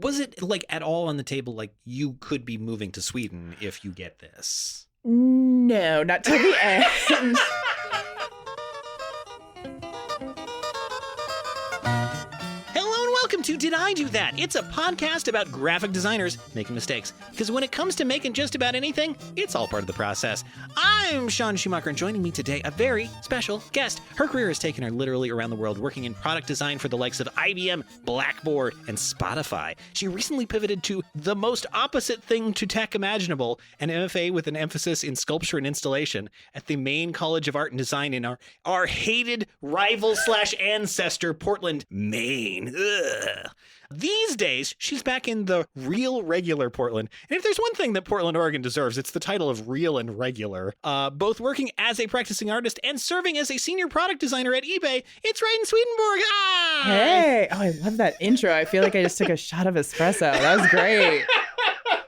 Was it like at all on the table, like you could be moving to Sweden if you get this? No, not till the end. Welcome to Did I Do That? It's a podcast about graphic designers making mistakes. Because when it comes to making just about anything, it's all part of the process. I'm Sean Schumacher, and joining me today, a very special guest. Her career has taken her literally around the world, working in product design for the likes of IBM, Blackboard, and Spotify. She recently pivoted to the most opposite thing to tech imaginable, an MFA with an emphasis in sculpture and installation at the Maine College of Art and Design in our hated rival/ancestor, Portland, Maine. Ugh. These days, she's back in the real regular Portland. And if there's one thing that Portland, Oregon deserves, it's the title of real and regular. Both working as a practicing artist and serving as a senior product designer at eBay, it's Ryan Swedenborg. Hi! Hey! Oh, I love that intro. I feel like I just took a shot of espresso. That was great.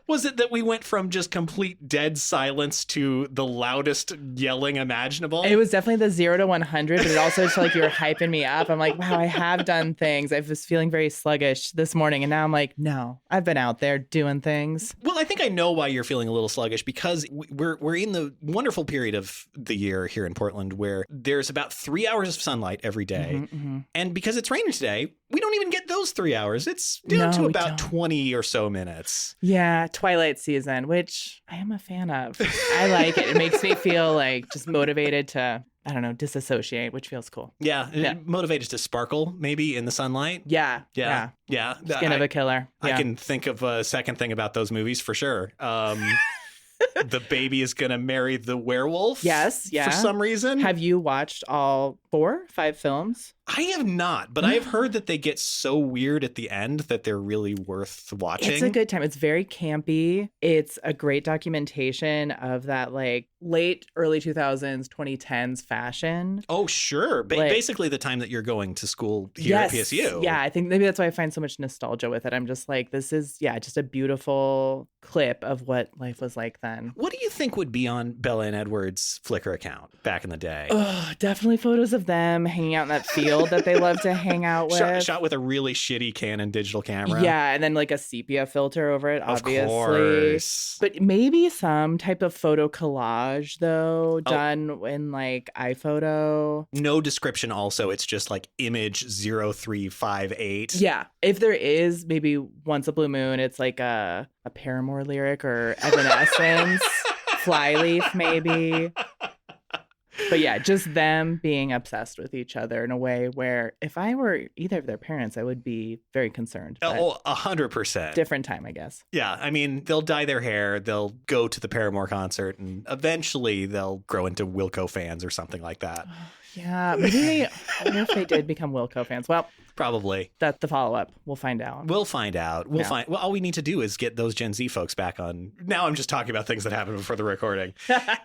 Was it that we went from just complete dead silence to the loudest yelling imaginable? It was definitely the 0 to 100, but it also felt like you were hyping me up. I'm like, wow, I have done things. I was feeling very sluggish this morning, and now I'm like, no, I've been out there doing things. Well, I think I know why you're feeling a little sluggish, because we're in the wonderful period of the year here in Portland where there's about 3 hours of sunlight every day. And because it's raining today, we don't even get those 3 hours. It's down to about 20 or so minutes. Yeah, Twilight season, which I am a fan of. I like it. It makes me feel like just motivated to, I don't know, disassociate, which feels cool. Yeah. Motivated to sparkle maybe in the sunlight. Yeah. Skin of a killer. Yeah. I can think of a second thing about those movies for sure. The baby is going to marry the werewolf. Yes. Yeah. For some reason. Have you watched all 5 films? I have not, but I have heard that they get so weird at the end that they're really worth watching. It's a good time. It's very campy. It's a great documentation of that like late, early 2000s, 2010s fashion. Oh, sure. Basically the time that you're going to school here at PSU. Yeah, I think maybe that's why I find so much nostalgia with it. I'm just like, this is, just a beautiful clip of what life was like then. What do you think would be on Bella and Edward's Flickr account back in the day? Oh, definitely photos of them hanging out in that field that they love to hang out with. Shot with a really shitty Canon digital camera. Yeah, and then like a sepia filter over it, obviously. Of course. But maybe some type of photo collage, though, done in like iPhoto. No description also. It's just like image 0358. Yeah. If there is, maybe Once a Blue Moon, it's like a Paramore lyric or Evanescence, Flyleaf maybe. But yeah, just them being obsessed with each other in a way where if I were either of their parents, I would be very concerned. Oh, 100%. Different time, I guess. Yeah. I mean, they'll dye their hair, they'll go to the Paramore concert, and eventually they'll grow into Wilco fans or something like that. Yeah. Maybe I wonder if they did become Wilco fans. Well, probably. That's the follow-up. We'll find out. We'll find. Well, all we need to do is get those Gen Z folks back on. Now I'm just talking about things that happened before the recording.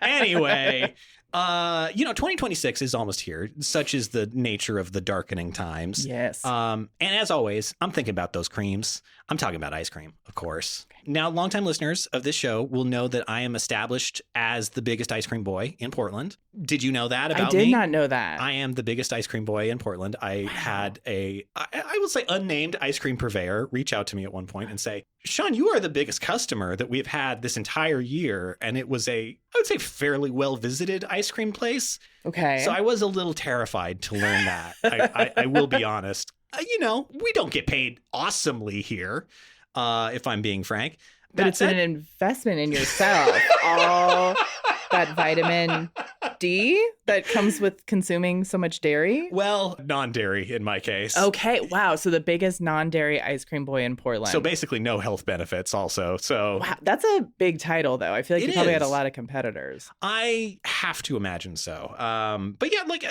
Anyway, 2026 is almost here. Such is the nature of the darkening times. Yes. And as always, I'm thinking about those creams. I'm talking about ice cream, of course. Okay. Now, longtime listeners of this show will know that I am established as the biggest ice cream boy in Portland. Did you know that about me? I did not know that. I am the biggest ice cream boy in Portland. I had I will say, unnamed ice cream purveyor reach out to me at one point and say, Sean, you are the biggest customer that we've had this entire year. And it was I would say, fairly well-visited ice cream place. Okay. So I was a little terrified to learn that. I will be honest. We don't get paid awesomely here, if I'm being frank. But it's an investment in yourself. All that vitamin D that comes with consuming so much dairy? Well, non-dairy in my case. Okay. Wow. So the biggest non-dairy ice cream boy in Portland. So basically no health benefits also. So wow, that's a big title, though. I feel like you probably had a lot of competitors. I have to imagine so. But yeah, like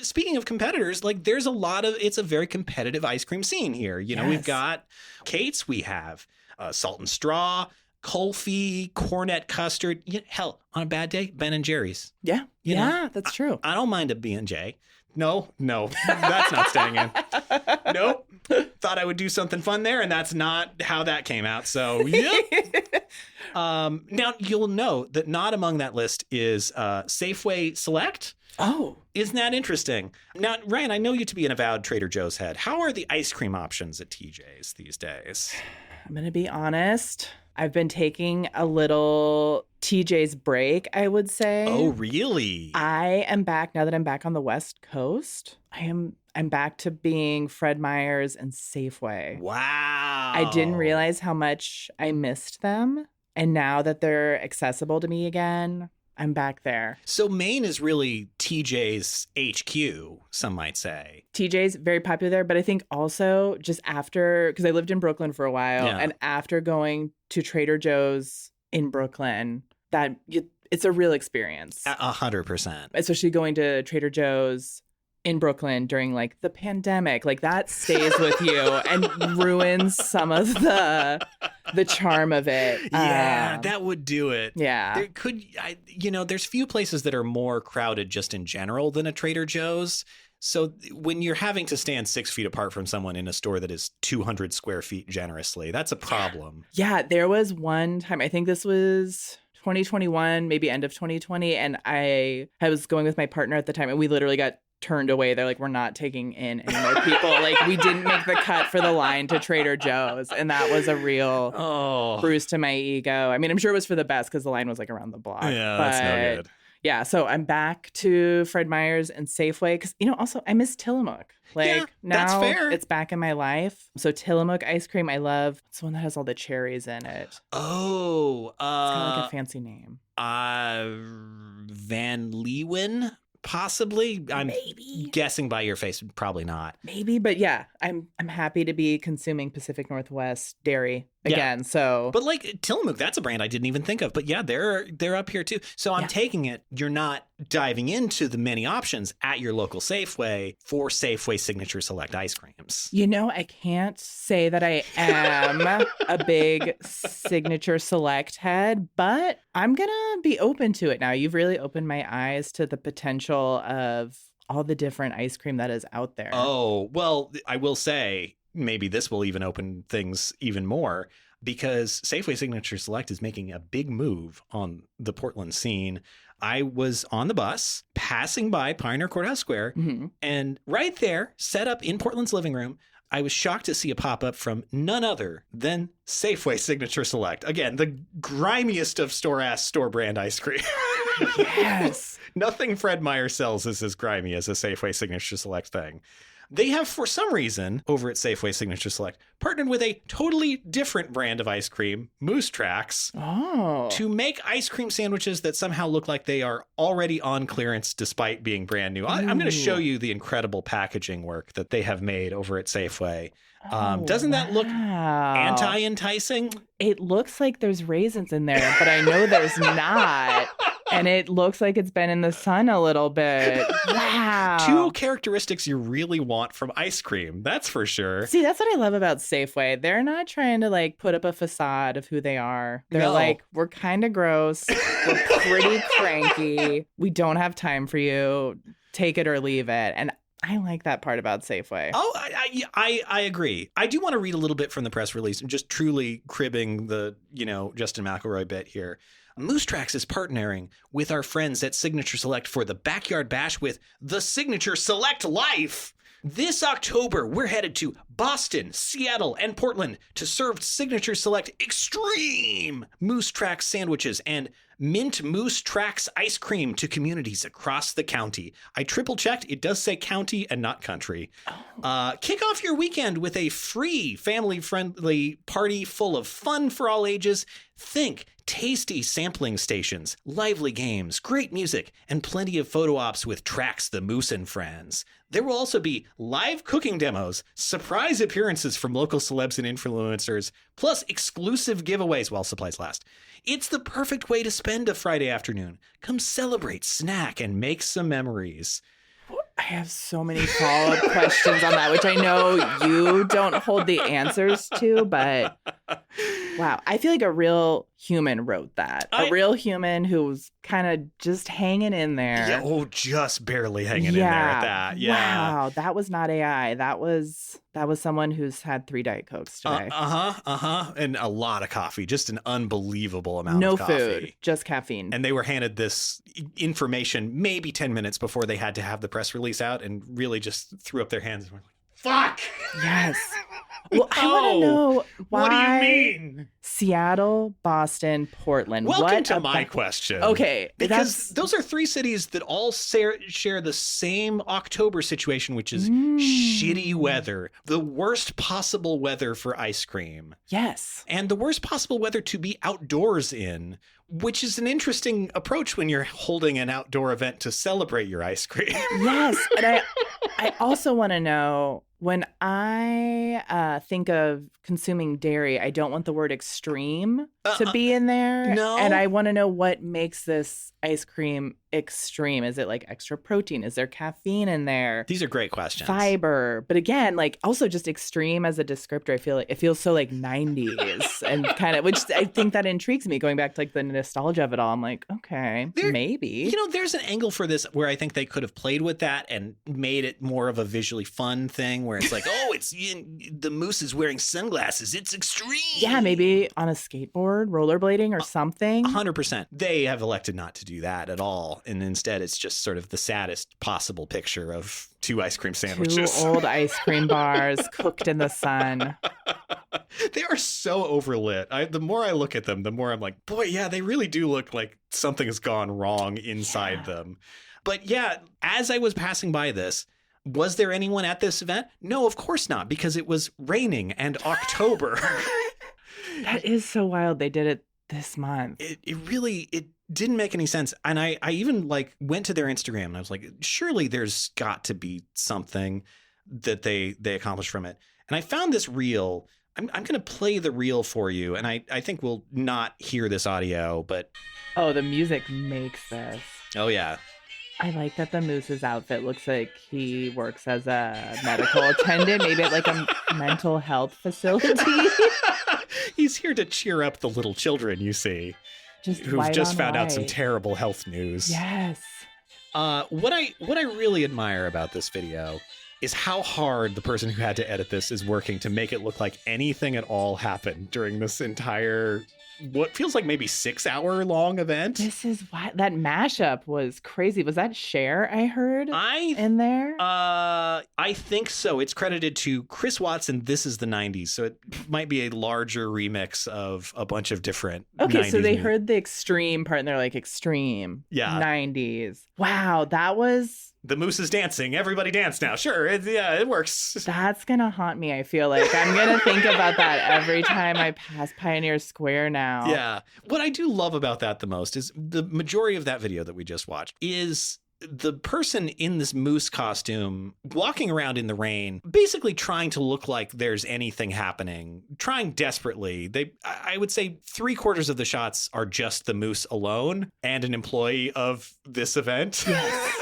speaking of competitors, like there's it's a very competitive ice cream scene here. Yes. We've got Kate's, we have Salt and Straw, Kulfi, Cornet Custard. Hell, on a bad day, Ben and Jerry's. Yeah. That's true. I don't mind a B&J. No, that's not staying in. Nope. Thought I would do something fun there, and that's not how that came out. So, yep. Now, you'll note that not among that list is Safeway Select. Oh. Isn't that interesting? Now, Ryan, I know you to be an avowed Trader Joe's head. How are the ice cream options at TJ's these days? I'm going to be honest. I've been taking a little TJ's break, I would say. Oh, really? I am back now that I'm back on the West Coast. I'm back to being Fred Meyer's and Safeway. Wow. I didn't realize how much I missed them. And now that they're accessible to me again, I'm back there. So Maine is really TJ's HQ, some might say. TJ's very popular there, but I think also just after, because I lived in Brooklyn for a while, and after going to Trader Joe's in Brooklyn, it's a real experience. 100%. Especially going to Trader Joe's in Brooklyn during like the pandemic, like that stays with you and ruins some of the charm of it. Yeah, that would do it. Yeah. There's few places that are more crowded just in general than a Trader Joe's. So when you're having to stand 6 feet apart from someone in a store that is 200 square feet generously, that's a problem. Yeah, there was one time, I think this was 2021, maybe end of 2020. And I was going with my partner at the time and we literally got turned away. They're like, we're not taking in any more people. Like we didn't make the cut for the line to Trader Joe's. And that was a real bruise to my ego. I mean, I'm sure it was for the best because the line was like around the block. Yeah, that's no good. Yeah, so I'm back to Fred Meyer's and Safeway because, also I miss Tillamook. Now that's fair. It's back in my life. So Tillamook ice cream, I love. It's the one that has all the cherries in it. Oh. It's kind of like a fancy name. Van Leeuwen? Possibly. I'm guessing by your face, probably not. Maybe, but yeah, I'm happy to be consuming Pacific Northwest dairy again. Yeah. So, but like Tillamook, that's a brand I didn't even think of. But yeah, they're up here too. So I'm taking it you're not diving into the many options at your local Safeway for Safeway Signature Select ice creams. I can't say that I am a big Signature Select head, but I'm gonna be open to it now. You've really opened my eyes to the potential of all the different ice cream that is out there. Oh, well, I will say maybe this will even open things even more because Safeway Signature Select is making a big move on the Portland scene. I was on the bus passing by Pioneer Courthouse Square, and right there, set up in Portland's living room, I was shocked to see a pop-up from none other than Safeway Signature Select. Again, the grimiest of store brand ice cream. Yes. Nothing Fred Meyer sells is as grimy as a Safeway Signature Select thing. They have, for some reason, over at Safeway Signature Select, partnered with a totally different brand of ice cream, Moose Tracks, to make ice cream sandwiches that somehow look like they are already on clearance despite being brand new. I'm going to show you the incredible packaging work that they have made over at Safeway. Doesn't that look anti-enticing? It looks like there's raisins in there, but I know there's not. And it looks like it's been in the sun a little bit. Wow. Two characteristics you really want from ice cream. That's for sure. See, that's what I love about Safeway. They're not trying to put up a facade of who they are. They're like, we're kind of gross. We're pretty cranky. We don't have time for you. Take it or leave it. And I like that part about Safeway. Oh, I agree. I do want to read a little bit from the press release and just truly cribbing the, Justin McElroy bit here. Moose Tracks is partnering with our friends at Signature Select for the Backyard Bash with the Signature Select Life. This October, we're headed to Boston, Seattle, and Portland to serve Signature Select Extreme Moose Tracks sandwiches and Mint Moose Tracks ice cream to communities across the county. I triple checked. It does say county and not country. Kick off your weekend with a free family-friendly party full of fun for all ages. Think tasty sampling stations, lively games, great music, and plenty of photo ops with Tracks the Moose and Friends. There will also be live cooking demos, surprise appearances from local celebs and influencers, plus exclusive giveaways while supplies last. It's the perfect way to spend a Friday afternoon. Come celebrate, snack, and make some memories. I have so many follow-up questions on that, which I know you don't hold the answers to, but wow. I feel like a real human wrote that. A real human who was kind of just hanging in there. Yeah, just barely hanging in there at that. Yeah. Wow, that was not AI. That was someone who's had 3 Diet Cokes today. And a lot of coffee. Just an unbelievable amount of coffee. No food, just caffeine. And they were handed this information maybe 10 minutes before they had to have the press release out and really just threw up their hands and were like, fuck! Yes. Well, I want to know why. What do you mean? Seattle, Boston, Portland. Welcome to my question. Okay. Because those are 3 cities that all share the same October situation, which is shitty weather. The worst possible weather for ice cream. Yes. And the worst possible weather to be outdoors in, which is an interesting approach when you're holding an outdoor event to celebrate your ice cream. Yes. And I also want to know, when I think of consuming dairy, I don't want the word extreme to be in there. No. And I want to know what makes this ice cream extreme. Is it like extra protein? Is there caffeine in there? These are great questions. Fiber. But again, like also just extreme as a descriptor. I feel like it feels so like 90s and kind of, which I think that intrigues me, going back to like the nostalgia of it all. I'm like, okay, maybe. There's an angle for this where I think they could have played with that and made it more of a visually fun thing where it's like, oh, the moose is wearing sunglasses. It's extreme. Yeah, maybe on a skateboard, rollerblading or something. 100%. They have elected not to do that at all. And instead, it's just sort of the saddest possible picture of 2 ice cream sandwiches. 2 old ice cream bars cooked in the sun. They are so overlit. The more I look at them, the more I'm like, boy, yeah, they really do look like something has gone wrong inside them. But yeah, as I was passing by this, was there anyone at this event? No, of course not, because it was raining and October. That is so wild. They did it this month. It really didn't make any sense. And I even went to their Instagram and I was like, surely there's got to be something that they accomplished from it. And I found this reel. I'm going to play the reel for you. And I think we'll not hear this audio, but. Oh, the music makes this. Oh, yeah. I like that the moose's outfit looks like he works as a medical attendant, maybe at like a mental health facility. He's here to cheer up the little children, you see, who've just found out some terrible health news. Yes. What I really admire about this video is how hard the person who had to edit this is working to make it look like anything at all happened during this entire, what feels like maybe 6-hour long event. This is why that mashup was crazy. Was that Cher I heard in there? I think so. It's credited to Chris Watson. This is the 90s. So it might be a larger remix of a bunch of different. Okay. So they heard the extreme part and they're like, extreme. Yeah. 90s. Wow. That was. The moose is dancing. Everybody dance now. Sure. It works. That's going to haunt me. I feel like I'm going to think about that every time I pass Pioneer Square now. Yeah. What I do love about that the most is the majority of that video that we just watched is the person in this moose costume walking around in the rain, basically trying to look like there's anything happening, trying desperately. I would say 3/4 of the shots are just the moose alone and an employee of this event. Yes.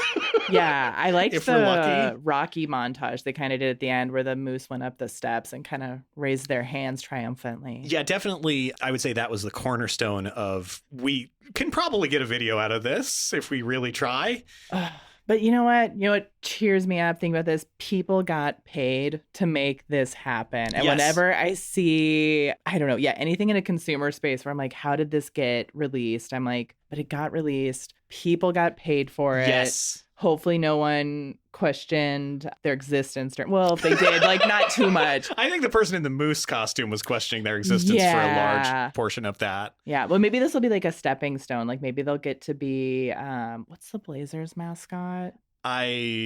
Yeah, I liked if we're lucky. the Rocky montage they kind of did at the end where the moose went up the steps and kind of raised their hands triumphantly. Yeah, definitely. I would say that was the cornerstone of, we can probably get a video out of this if we really try. But you know what? You know what cheers me up thinking about this? People got paid to make this happen. And whenever I see, I don't know, anything in a consumer space where I'm like, how did this get released? I'm like, but it got released. People got paid for it. Yes. Hopefully no one questioned their existence. Well, if they did, not too much. I think the person in the moose costume was questioning their existence for a large portion of that. Yeah. Well, maybe this will be like a stepping stone. Maybe they'll get to be, what's the Blazers mascot? I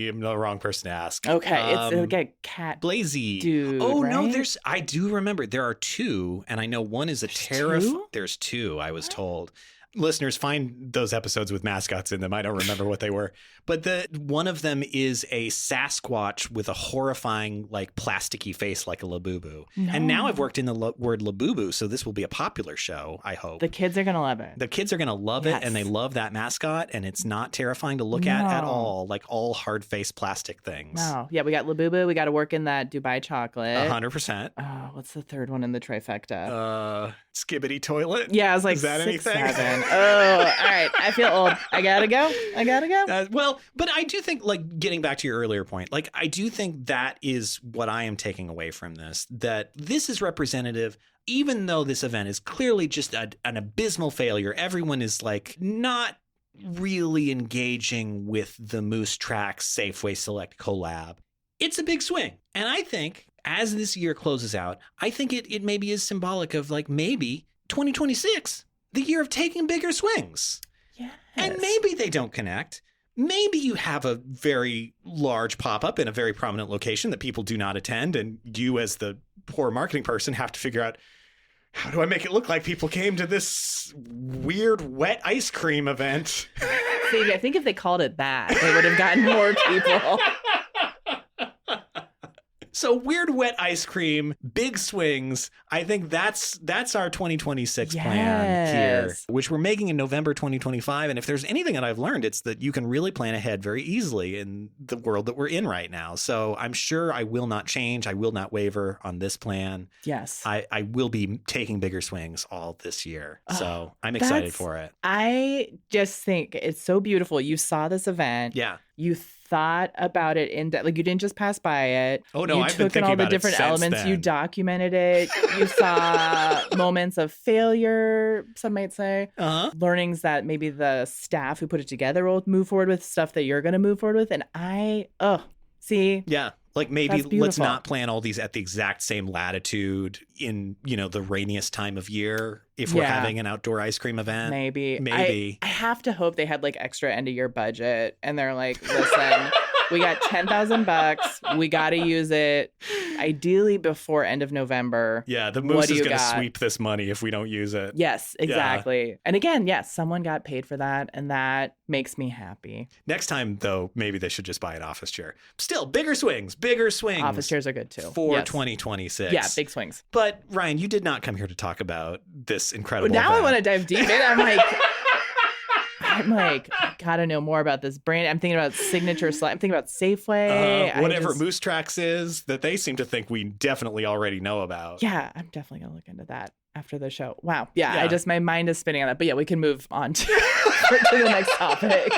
am the wrong person to ask. Okay. It's like a cat. Blazy. Dude, oh, right? no, I do remember. There are 2, and I know one is a There's 2, I was told. Listeners, find those episodes with mascots in them. I don't remember what they were. But one of them is a Sasquatch with a horrifying, plasticky face like a Labubu. No. And now I've worked in the word Labubu, so this will be a popular show, I hope. The kids are going to love it. The kids are going to love it, and they love that mascot, and it's not terrifying to look at all, like all hard-faced plastic things. No. Yeah, we got Labubu. We got to work in that Dubai chocolate. 100%. Oh, what's the third one in the trifecta? Skibbity toilet? Yeah, I was like, is that 6, anything? 7. Oh, all right. I feel old. I gotta go. Well, but I do think, getting back to your earlier point, I do think that is what I am taking away from this, that this is representative, even though this event is clearly just an abysmal failure. Everyone is not really engaging with the Moose Tracks Safeway Select collab. It's a big swing. And I think, as this year closes out, I think it maybe is symbolic of like maybe 2026, the year of taking bigger swings. Yes. And maybe they don't connect. Maybe you have a very large pop-up in a very prominent location that people do not attend, and you as the poor marketing person have to figure out, how do I make it look like people came to this weird wet ice cream event? See, I think if they called it that, they would have gotten more people. So weird wet ice cream, big swings. I think that's our 2026 plan here, which we're making in November 2025. And if there's anything that I've learned, it's that you can really plan ahead very easily in the world that we're in right now. So I'm sure I will not change. I will not waver on this plan. Yes. I will be taking bigger swings all this year. So I'm excited for it. I just think it's so beautiful. You saw this event. Yeah. You thought about it like you didn't just pass by it. Oh no, you I've been took thinking in all about the different it since elements. then. You documented it. You saw moments of failure, some might say. Learnings that maybe the staff who put it together will move forward with, stuff that you're going to move forward with. And see. Yeah. Like maybe let's not plan all these at the exact same latitude in, the rainiest time of year if we're having an outdoor ice cream event. Maybe. I have to hope they had like extra end of year budget and they're like, listen, we got $10,000. We got to use it ideally before end of November. Yeah, the moose is going to sweep this money if we don't use it. Yes, exactly. Yeah. And again, yes, someone got paid for that, and that makes me happy. Next time, though, maybe they should just buy an office chair. Still, bigger swings. Office chairs are good, too. For 2026. Yeah, big swings. But, Ryan, you did not come here to talk about this incredible Now event. I want to dive deep in. I'm like, I gotta know more about this brand. I'm thinking about Signature. I'm thinking about Safeway. Whatever Moose Tracks is that they seem to think we definitely already know about. Yeah, I'm definitely gonna look into that after the show. Wow. Yeah. My mind is spinning on that. But yeah, we can move on to the next topic.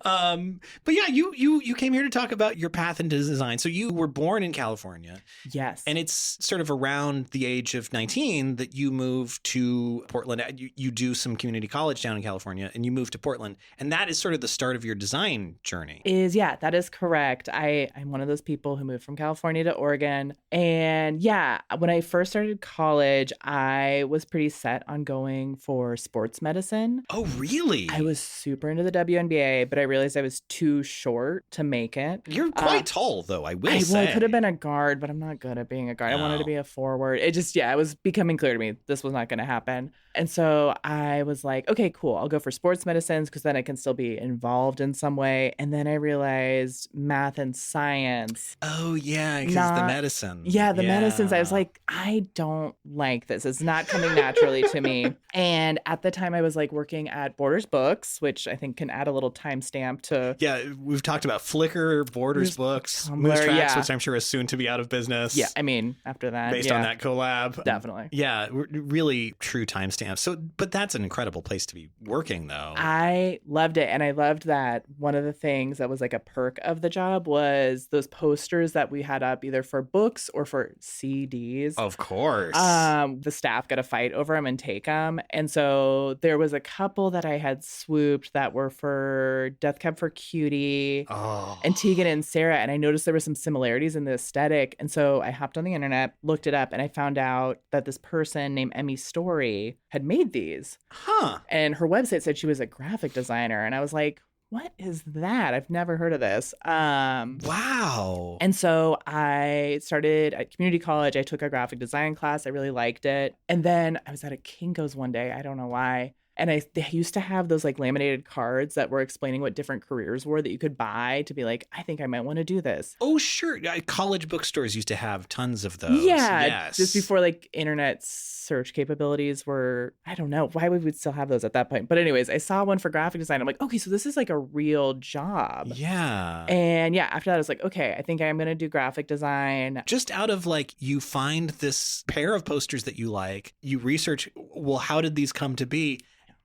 But yeah, you came here to talk about your path into design. So you were born in California. Yes. And it's sort of around the age of 19 that you moved to Portland. You do some community college down in California and you moved to Portland. And that is sort of the start of your design journey. That is correct. I'm one of those people who moved from California to Oregon. And yeah, when I first started college, I was pretty set on going for sports medicine. Oh, really? I was super into the WNBA, but I realized I was too short to make it. You're quite tall, though, I will say. I could have been a guard, but I'm not good at being a guard. No. I wanted to be a forward. It was becoming clear to me this was not going to happen. And so I was like, okay, cool. I'll go for sports medicines because then I can still be involved in some way. And then I realized math and science. Oh, yeah, because the medicine. Yeah, the medicines. I was like, I don't like this. It's not coming naturally to me. And at the time I was like working at Borders Books, which I think can add a little timestamp to. Yeah, we've talked about Flickr, Borders Books, Tumblr, Moose Tracks, which I'm sure is soon to be out of business. Yeah, I mean, after that. Based on that collab. Definitely. Yeah, really true timestamp. So, but that's an incredible place to be working, though. I loved it. And I loved that one of the things that was like a perk of the job was those posters that we had up either for books or for CDs. Of course. The staff got to fight over them and take them. And so there was a couple that I had swooped that were for Death Cab for Cutie and Tegan and Sarah. And I noticed there were some similarities in the aesthetic. And so I hopped on the internet, looked it up, and I found out that this person named Emmy Story had made these. Huh. And her website said she was a graphic designer. And I was like, what is that? I've never heard of this. Wow. And so I started at community college. I took a graphic design class. I really liked it. And then I was at a Kinko's one day. I don't know why. And they used to have those like laminated cards that were explaining what different careers were that you could buy to be like, I think I might want to do this. Oh, sure. College bookstores used to have tons of those. Yeah. Yes. Just before like internet search capabilities were, I don't know why we would still have those at that point. But anyways, I saw one for graphic design. I'm like, okay, so this is like a real job. Yeah. And yeah, after that, I was like, okay, I think I'm going to do graphic design. Just out of like, you find this pair of posters that you like, you research, well, how did these come to be?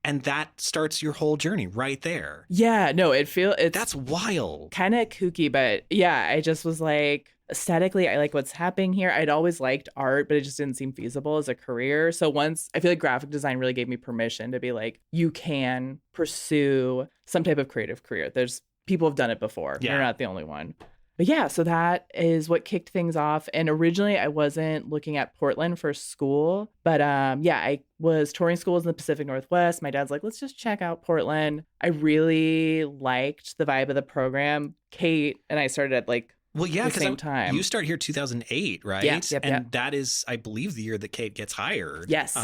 And that starts your whole journey right there. Yeah, no, that's wild. Kind of kooky, but yeah, I just was like, aesthetically, I like what's happening here. I'd always liked art, but it just didn't seem feasible as a career. So once I feel like graphic design really gave me permission to be like, you can pursue some type of creative career. There's people have done it before. Yeah. You're not the only one. But yeah, so that is what kicked things off. And originally I wasn't looking at Portland for school, but yeah, I was touring schools in the Pacific Northwest. My dad's like, let's just check out Portland. I really liked the vibe of the program. Kate and I started at like Well, yeah, the because same time. you start here 2008, right? Yep. That is, I believe, the year that Kate gets hired. Yes.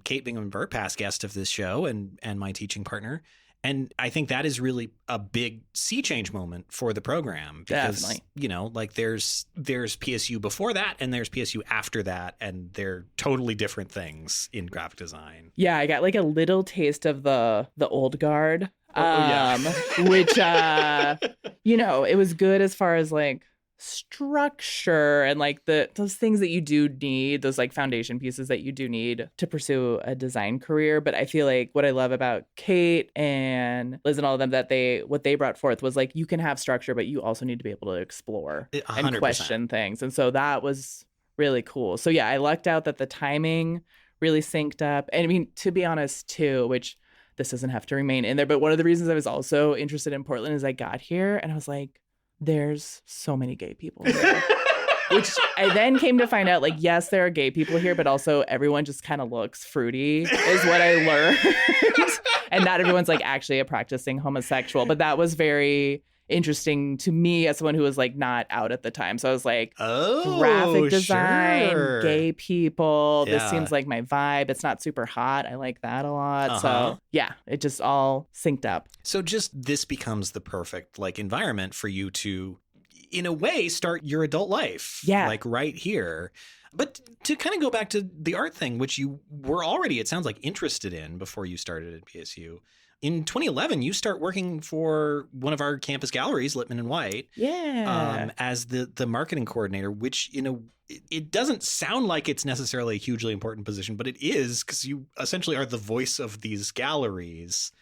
Kate Bingham-Burt, past guest of this show and my teaching partner. And I think that is really a big sea change moment for the program because, Definitely. you know, like there's PSU before that and there's PSU after that, and they're totally different things in graphic design. Yeah, I got like a little taste of the old guard, yeah. which, you know, it was good as far as like structure and like those things that you do need, those like foundation pieces that you do need to pursue a design career. But I feel like what I love about Kate and Liz and all of them, that what they brought forth was like, you can have structure, but you also need to be able to explore 100%. and question things. And so that was really cool. So yeah, I lucked out that the timing really synced up. And I mean, to be honest too, which this doesn't have to remain in there, but one of the reasons I was also interested in Portland is I got here and I was like, there's so many gay people here. Which I then came to find out, like, yes, there are gay people here, but also everyone just kind of looks fruity is what I learned. And not everyone's like actually a practicing homosexual. But that was very interesting to me as someone who was like not out at the time. So I was like, graphic design, sure. gay people. Yeah. This seems like my vibe. It's not super hot. I like that a lot. Uh-huh. So yeah, it just all synced up. So just this becomes the perfect like environment for you to, in a way, start your adult life. Yeah. Like right here. But to kind of go back to the art thing, which you were already, it sounds like, interested in before you started at PSU. In 2011, you start working for one of our campus galleries, Lippman and White, as the marketing coordinator, which, you know, it doesn't sound like it's necessarily a hugely important position, but it is, because you essentially are the voice of these galleries.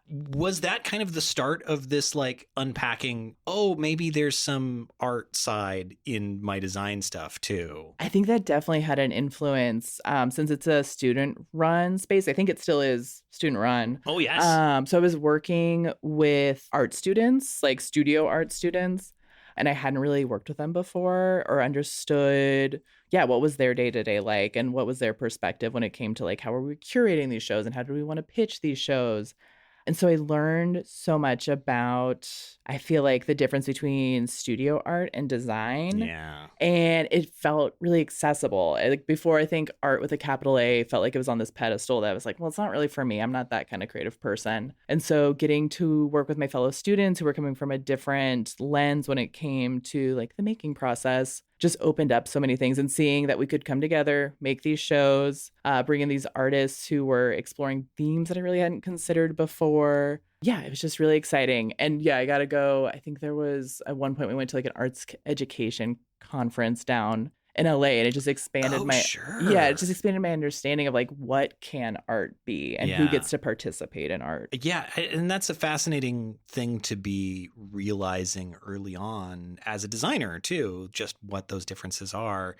Was that kind of the start of this like unpacking, oh, maybe there's some art side in my design stuff too? I think that definitely had an influence since it's a student run space. I think it still is student run. Oh, yes. So I was working with art students, like studio art students, and I hadn't really worked with them before or understood, what was their day-to-day like and what was their perspective when it came to like, how are we curating these shows and how do we want to pitch these shows? And so I learned so much about, I feel like, the difference between studio art and design. Yeah. And it felt really accessible. Like before, I think art with a capital A felt like it was on this pedestal that I was like, well, it's not really for me. I'm not that kind of creative person. And so getting to work with my fellow students who were coming from a different lens when it came to like the making process just opened up so many things, and seeing that we could come together, make these shows, bring in these artists who were exploring themes that I really hadn't considered before. Yeah, it was just really exciting. And yeah, I got to go. I think there was at one point we went to like an arts education conference down in LA, and it just expanded it just expanded my understanding of like what can art be and who gets to participate in art. Yeah, and that's a fascinating thing to be realizing early on as a designer too, just what those differences are.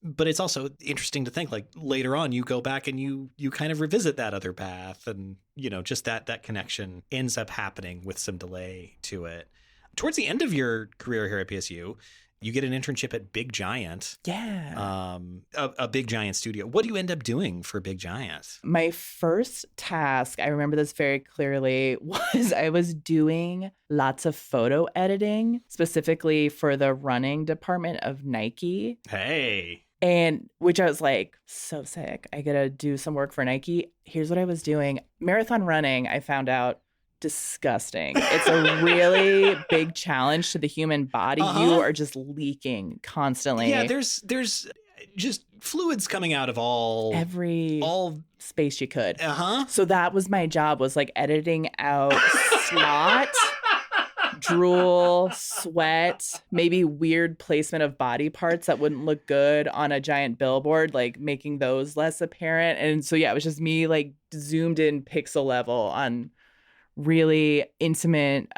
But it's also interesting to think like later on you go back and you kind of revisit that other path, and you know, just that connection ends up happening with some delay to it. Towards the end of your career here at PSU, you get an internship at Big Giant. Yeah. A Big Giant studio. What do you end up doing for Big Giant? My first task, I remember this very clearly, was I was doing lots of photo editing, specifically for the running department of Nike. Hey. And which I was like, so sick. I got to do some work for Nike. Here's what I was doing. Marathon running, I found out, disgusting. It's a really big challenge to the human body. You are just leaking constantly. Yeah, there's just fluids coming out of all space you could. So that was my job, was like editing out snot, drool, sweat, maybe weird placement of body parts that wouldn't look good on a giant billboard, like making those less apparent. And so yeah, it was just me like zoomed in pixel level on really intimate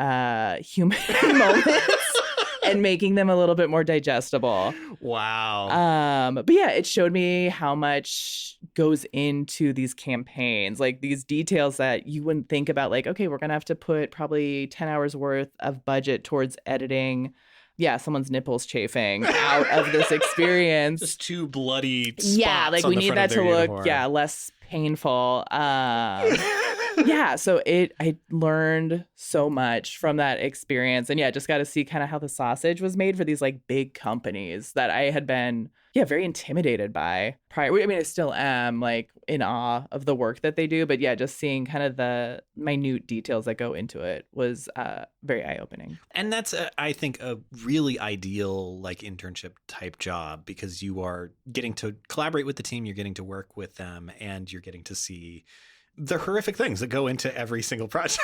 human moments and making them a little bit more digestible. Wow. But yeah, it showed me how much goes into these campaigns, like these details that you wouldn't think about, like, okay, we're going to have to put probably 10 hours worth of budget towards editing someone's nipples chafing out of this experience. Just two bloody spots. Yeah, like on we the need front that of to their look, uniform. less painful. So I learned so much from that experience, and just got to see kind of how the sausage was made for these like big companies that I had been very intimidated by prior. I mean, I still am like in awe of the work that they do, but just seeing kind of the minute details that go into it was very eye-opening. And that's, I think, a really ideal like internship type job, because you are getting to collaborate with the team, you're getting to work with them, and you're getting to see the horrific things that go into every single project.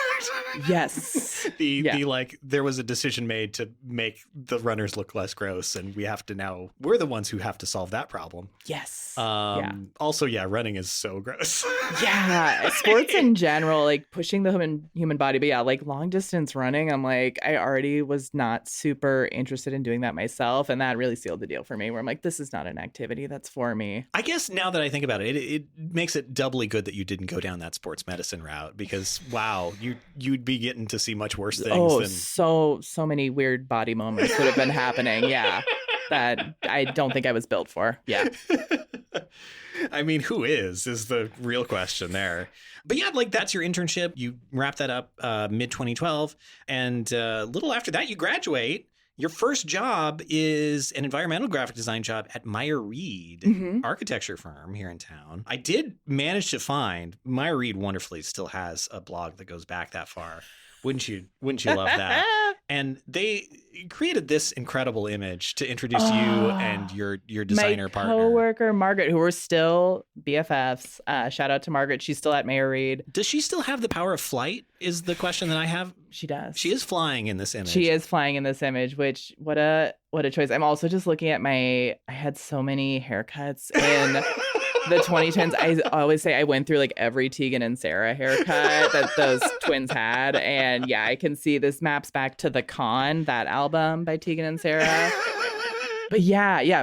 Yes. The like, there was a decision made to make the runners look less gross, and we're the ones who have to solve that problem. Yes. Also, running is so gross. Sports in general, like pushing the human body. But like long distance running, I'm like, I already was not super interested in doing that myself. And that really sealed the deal for me, where I'm like, this is not an activity that's for me. I guess now that I think about it, it makes it doubly good that you didn't go down that sports medicine route, because wow, you'd be getting to see much worse things. So many weird body moments would have been happening. That I don't think I was built for. I mean, who is the real question there. But like, that's your internship. You wrap that up mid 2012, and a little after that you graduate. Your first job is an environmental graphic design job at Meyer Reed architecture firm here in town. I did manage to find Meyer Reed wonderfully still has a blog that goes back that far. Wouldn't you love that? And they created this incredible image to introduce you and your designer partner. My coworker Margaret, who were still BFFs. Shout out to Margaret. She's still at Meyer Reed. Does she still have the power of flight? Is the question that I have. She does. She is flying in this image. She is flying in this image, which what a choice. I'm also just looking at I had so many haircuts in the 2010s. I always say I went through like every Tegan and Sarah haircut that those twins had. And I can see this maps back to The Con, that album by Tegan and Sarah. But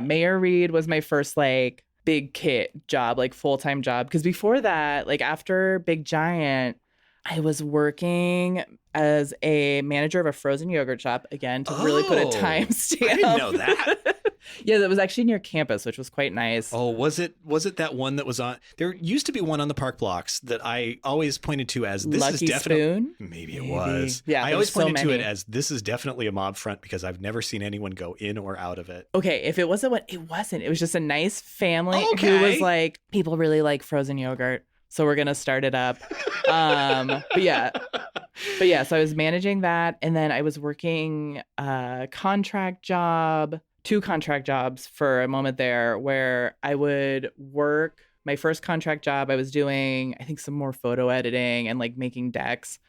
Meyer Reed was my first like big kit job, like full-time job. Because before that, like after Big Giant, I was working as a manager of a frozen yogurt shop, again, to really put a timestamp. I didn't know that. That was actually near campus, which was quite nice. Oh, was it that one that was on? There used to be one on the Park Blocks that I always pointed to as this Lucky is definitely Spoon? Maybe it was. Yeah, I always pointed to it many. as this is definitely a mob front, because I've never seen anyone go in or out of it. Okay, if it wasn't what it wasn't. It was just a nice family Okay. who was like, people really like frozen yogurt, so we're gonna start it up. So I was managing that, and then I was working a contract job, 2 contract jobs for a moment there, where I would work. My first contract job, I was doing, I think, some more photo editing and like making decks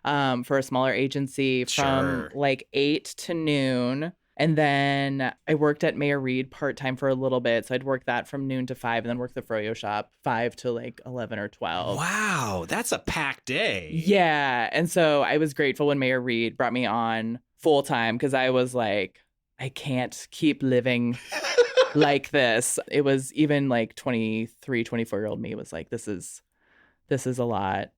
for a smaller agency from like 8 to noon. And then I worked at Meyer Reed part-time for a little bit. So I'd work that from noon to 5, and then work the Froyo shop 5 to like 11 or 12. Wow, that's a packed day. Yeah. And so I was grateful when Meyer Reed brought me on full-time, because I was like, I can't keep living like this. It was even like 23, 24-year-old me was like, this is a lot.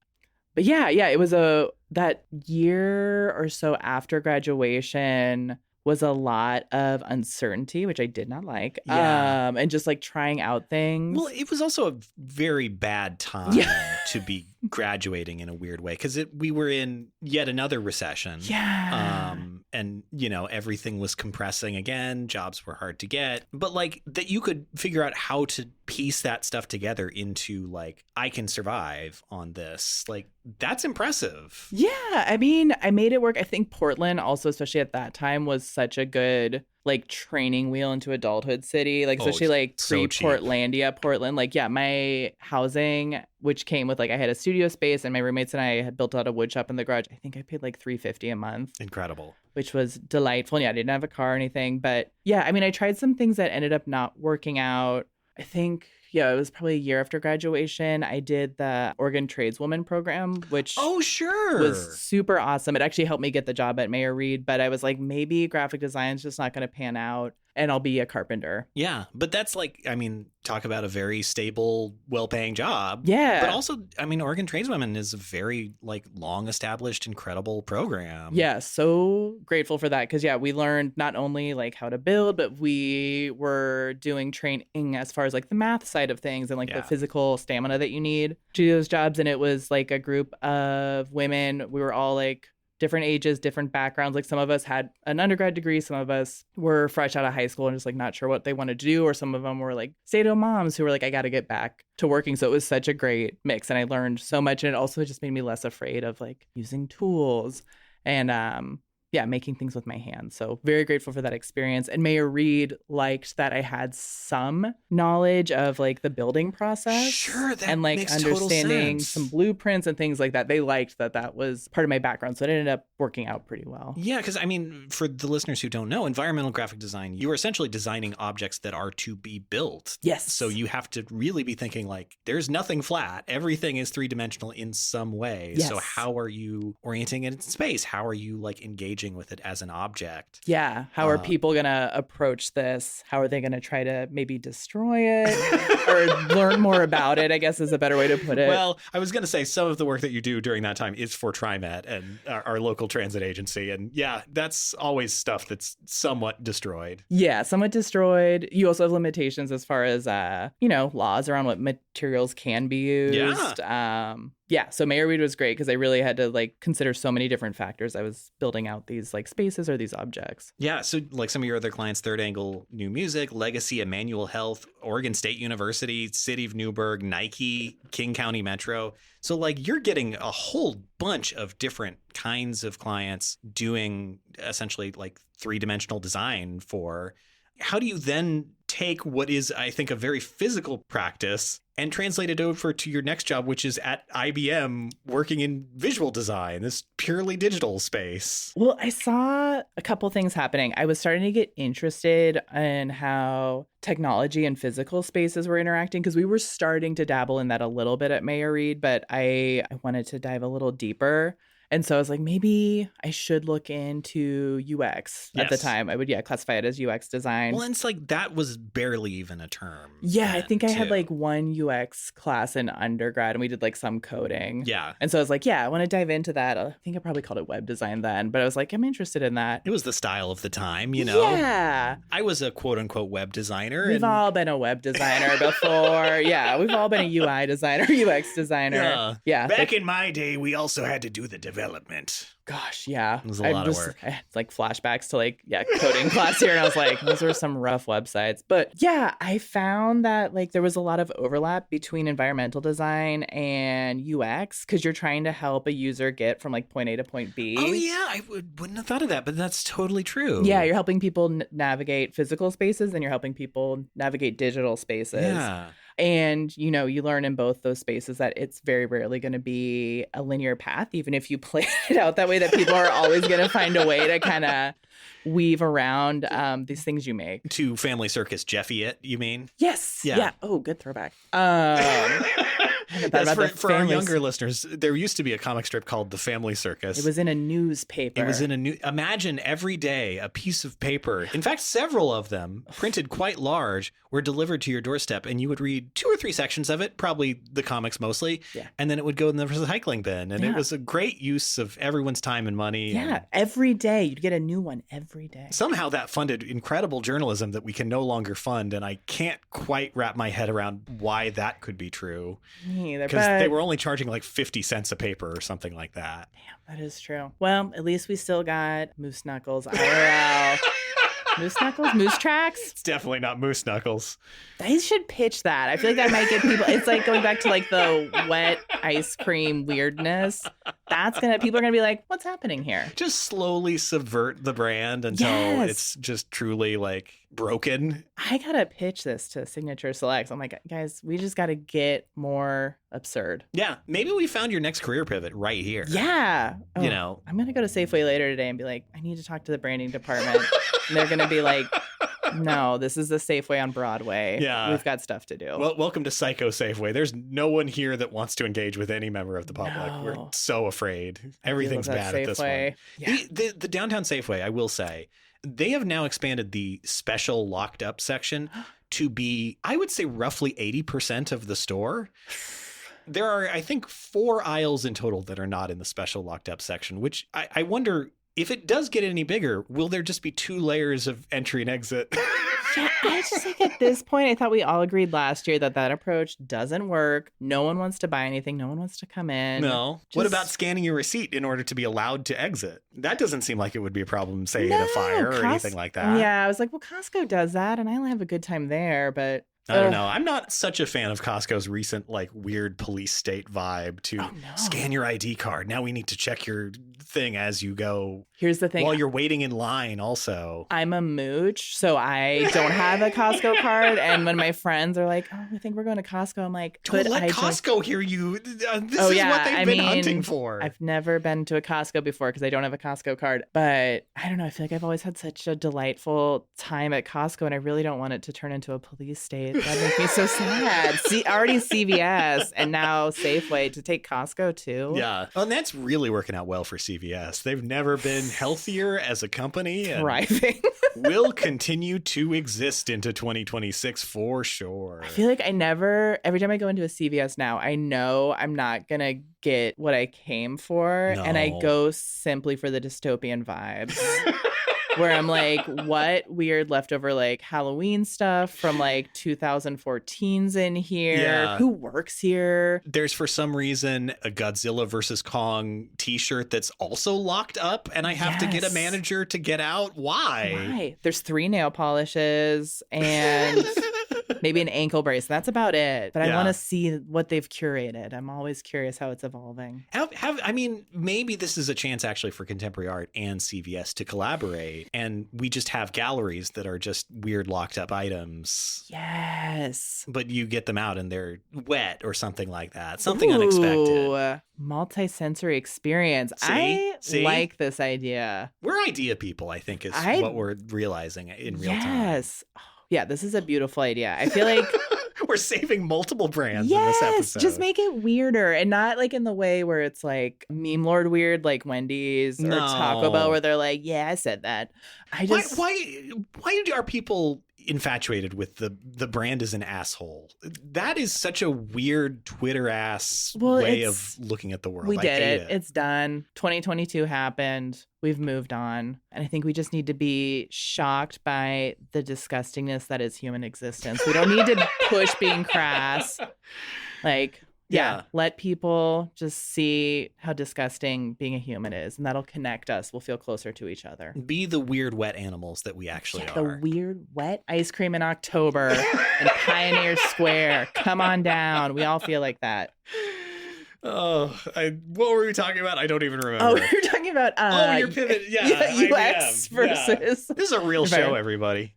But it was that year or so after graduation was a lot of uncertainty, which I did not like. And just like trying out things. Well, it was also a very bad time to be graduating in a weird way, because we were in yet another recession. And, everything was compressing again. Jobs were hard to get. But like that you could figure out how to piece that stuff together into like, I can survive on this. Like, that's impressive. Yeah. I mean, I made it work. I think Portland also, especially at that time, was such a good like training wheel into adulthood city, like especially like pre-Portlandia, Portland. Like, my housing, which came with like, I had a studio space, and my roommates and I had built out a wood shop in the garage. I think I paid like $350 a month. Incredible. Which was delightful. And I didn't have a car or anything, but I mean, I tried some things that ended up not working out. I think, it was probably a year after graduation. I did the Oregon Tradeswoman program, which was super awesome. It actually helped me get the job at Meyer Reed, but I was like, maybe graphic design is just not going to pan out. and I'll be a carpenter. Yeah. But that's like, I mean, talk about a very stable, well-paying job. Yeah. But also, I mean, Oregon Tradeswomen is a very like long-established, incredible program. Yeah, so grateful for that because, yeah, we learned not only like how to build, but we were doing training as far as like the math side of things and like the physical stamina that you need to do those jobs. And it was like a group of women. We were all like different ages, different backgrounds. Like some of us had an undergrad degree. Some of us were fresh out of high school and just like not sure what they wanted to do. Or some of them were like stay-at-home moms who were like, I got to get back to working. So it was such a great mix. And I learned so much. And it also just made me less afraid of like using tools and making things with my hands. So very grateful for that experience. And Mayor Reed liked that I had some knowledge of like the building process. Sure, that and like makes understanding total sense. some blueprints and things like that. They liked that was part of my background. So it ended up working out pretty well. Yeah, because I mean, for the listeners who don't know, environmental graphic design, you are essentially designing objects that are to be built. Yes. So you have to really be thinking like, there's nothing flat. Everything is three-dimensional in some way. Yes. So how are you orienting it in space? How are you like engaging with it as an object? Yeah. How are people going to approach this? How are they going to try to maybe destroy it or learn more about it, I guess is a better way to put it. Well, I was going to say some of the work that you do during that time is for TriMet and our local transit agency. And yeah, that's always stuff that's somewhat destroyed. Yeah, somewhat destroyed. You also have limitations as far as, laws around what materials can be used. Yeah. So Mayor Reed was great because I really had to like consider so many different factors. I was building out these like spaces or these objects. Yeah. So like some of your other clients, Third Angle New Music, Legacy, Emmanuel Health, Oregon State University, City of Newburgh, Nike, King County Metro. So like you're getting a whole bunch of different kinds of clients doing essentially like three-dimensional design for. How do you then take what is, I think, a very physical practice and translate it over to your next job, which is at IBM working in visual design, this purely digital space? Well, I saw a couple things happening. I was starting to get interested in how technology and physical spaces were interacting because we were starting to dabble in that a little bit at Mayor Reed, but I wanted to dive a little deeper. And so I was like, maybe I should look into UX at the time. I would, classify it as UX design. Well, and it's like that was barely even a term. Yeah, I think I had like one UX class in undergrad and we did like some coding. Yeah. And so I was like, I want to dive into that. I think I probably called it web design then, but I was like, I'm interested in that. It was the style of the time, you know? Yeah. I was a quote unquote web designer. We've all been a web designer before. Yeah. We've all been a UI designer, UX designer. Yeah. Back in my day, we also had to do the development. Gosh, yeah. It was a lot of work. I had like flashbacks to like, coding class here. And I was like, those were some rough websites. But yeah, I found that like there was a lot of overlap between environmental design and UX because you're trying to help a user get from like point A to point B. Oh, yeah. I wouldn't have thought of that, but that's totally true. Yeah, you're helping people navigate physical spaces and you're helping people navigate digital spaces. Yeah. And, you learn in both those spaces that it's very rarely going to be a linear path, even if you play it out that way, that people are always going to find a way to kind of weave around these things you make. To Family Circus Jeffy it, you mean? Yes. Yeah. Oh, good throwback. That's for our younger listeners. There used to be a comic strip called The Family Circus. It was in a newspaper. It was in imagine every day a piece of paper. In fact, several of them, printed quite large, were delivered to your doorstep, and you would read 2 or 3 sections of it, probably the comics mostly, and then it would go in the recycling bin. And it was a great use of everyone's time and money. Yeah, every day. You'd get a new one every day. Somehow that funded incredible journalism that we can no longer fund, and I can't quite wrap my head around why that could be true. Because they were only charging like 50 cents a paper or something like that. Damn, that is true. Well, at least we still got Moose Knuckles IRL. Moose Knuckles? Moose Tracks? It's definitely not Moose Knuckles. They should pitch that. I feel like that might get people. It's like going back to like the wet ice cream weirdness. People are gonna be like, what's happening here? Just slowly subvert the brand until it's just truly like broken. I gotta pitch this to Signature Selects. I'm like, guys, we just gotta get more absurd. Yeah, maybe we found your next career pivot right here. Yeah. Oh, I'm gonna go to Safeway later today and be like, I need to talk to the branding department. And they're gonna be like, no, this is the Safeway on Broadway. Yeah. We've got stuff to do. Well, welcome to Psycho Safeway. There's no one here that wants to engage with any member of the public. No. We're so afraid. Everything's bad at this point. Yeah. The downtown Safeway, I will say, They have now expanded the special locked up section to be, I would say, roughly 80% of the store. There are, I think, 4 aisles in total that are not in the special locked up section, which I wonder if it does get any bigger, will there just be 2 layers of entry and exit? Yeah, I just think at this point, I thought we all agreed last year that that approach doesn't work. No one wants to buy anything. No one wants to come in. No. What about scanning your receipt in order to be allowed to exit? That doesn't seem like it would be a problem, say, at a fire or anything like that. Yeah, I was like, well, Costco does that, and I only have a good time there, but... I don't know. I'm not such a fan of Costco's recent, like, weird police state vibe to scan your ID card. Now we need to check your thing as you go. Here's the thing. While you're waiting in line also. I'm a mooch, so I don't have a Costco card. And when my friends are like, oh, I think we're going to Costco, I'm like, don't let Costco hear you. This is what they've been hunting for. I've never been to a Costco before because I don't have a Costco card. But I don't know. I feel like I've always had such a delightful time at Costco, and I really don't want it to turn into a police state. That makes me so sad. See, already CVS and now Safeway, to take Costco too. Yeah. Well, and that's really working out well for CVS. They've never been healthier as a company. And thriving. will continue to exist into 2026 for sure. I feel like every time I go into a CVS now, I know I'm not going to get what I came for. No. And I go simply for the dystopian vibes. Where I'm like, what weird leftover like Halloween stuff from like 2014's in here? Yeah. Who works here? There's for some reason a Godzilla versus Kong t-shirt that's also locked up, and I have to get a manager to get out. Why? There's 3 nail polishes and maybe an ankle brace. That's about it. But I want to see what they've curated. I'm always curious how it's evolving. I mean, maybe this is a chance actually for Contemporary Art and CVS to collaborate, and we just have galleries that are just weird locked up items. Yes. But you get them out and they're wet or something like that. Something unexpected. Multi-sensory experience. See? Like this idea. We're idea people, I think, is what we're realizing in real time. Yes. Yeah, this is a beautiful idea. I feel like we're saving multiple brands in this episode. Just make it weirder, and not like in the way where it's like meme lord weird, like Wendy's or Taco Bell, where they're like, "Yeah, I said that." Why are people infatuated with the brand as an asshole? That is such a weird Twitter ass way of looking at the world. We did it. It's done. 2022 happened. We've moved on. And I think we just need to be shocked by the disgustingness that is human existence. We don't need to push being crass. Like, let people just see how disgusting being a human is, and that'll connect us. We'll feel closer to each other. Be the weird wet animals that we actually are. The weird wet ice cream in October in Pioneer Square. Come on down. We all feel like that. Oh, what were we talking about? I don't even remember. Oh, we were talking about your pivot. UX versus. This is a real show, everybody.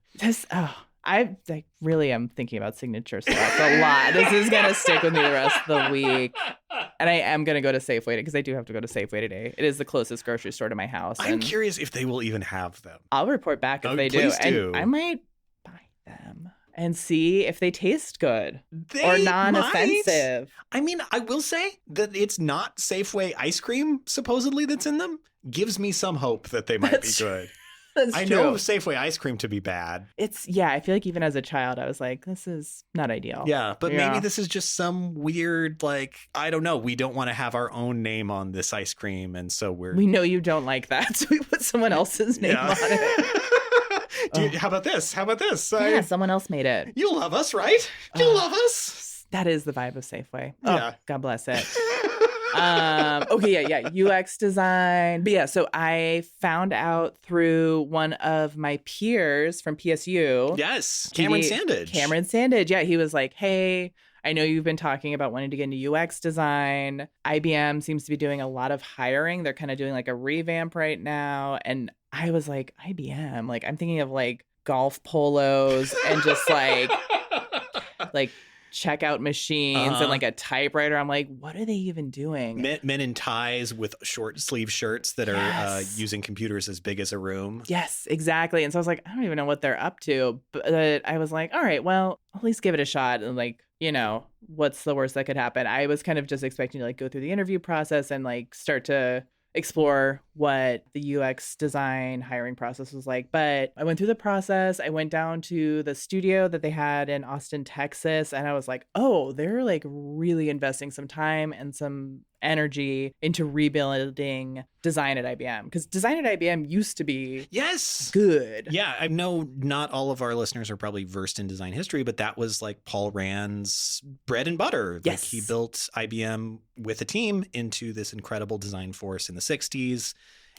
I really am thinking about signature stuff a lot. This is going to stick with me the rest of the week. And I am going to go to Safeway because I do have to go to Safeway today. It is the closest grocery store to my house. I'm curious if they will even have them. I'll report back if they do. And I might buy them and see if they taste good or non-offensive. I mean, I will say that it's not Safeway ice cream, supposedly, that's in them. Gives me some hope that they might be good. I know Safeway ice cream to be bad. I feel like even as a child, I was like, this is not ideal. Yeah, but maybe this is just some weird, like, I don't know. We don't want to have our own name on this ice cream. And so we know you don't like that. So we put someone else's name on it. How about this? Yeah, someone else made it. You love us, right? You love us. That is the vibe of Safeway. Yeah. God bless it. UX design. But so I found out through one of my peers from PSU. Yes, Cameron Sandage. Yeah, he was like, hey, I know you've been talking about wanting to get into UX design. IBM seems to be doing a lot of hiring. They're kind of doing like a revamp right now. And I was like, IBM? Like, I'm thinking of like golf polos and just like checkout machines and like a typewriter. I'm like, what are they even doing? Men in ties with short sleeve shirts that are using computers as big as a room. Yes, exactly. And so I was like, I don't even know what they're up to. But I was like, all right, well, at least give it a shot. And like, what's the worst that could happen? I was kind of just expecting to like go through the interview process and like start to explore what the UX design hiring process was like. But I went through the process. I went down to the studio that they had in Austin, Texas, and I was like, oh, they're like really investing some time and some energy into rebuilding design at IBM, because design at IBM used to be good. Yeah, I know not all of our listeners are probably versed in design history, but that was like Paul Rand's bread and butter. Yes. Like he built IBM with a team into this incredible design force in the 60s.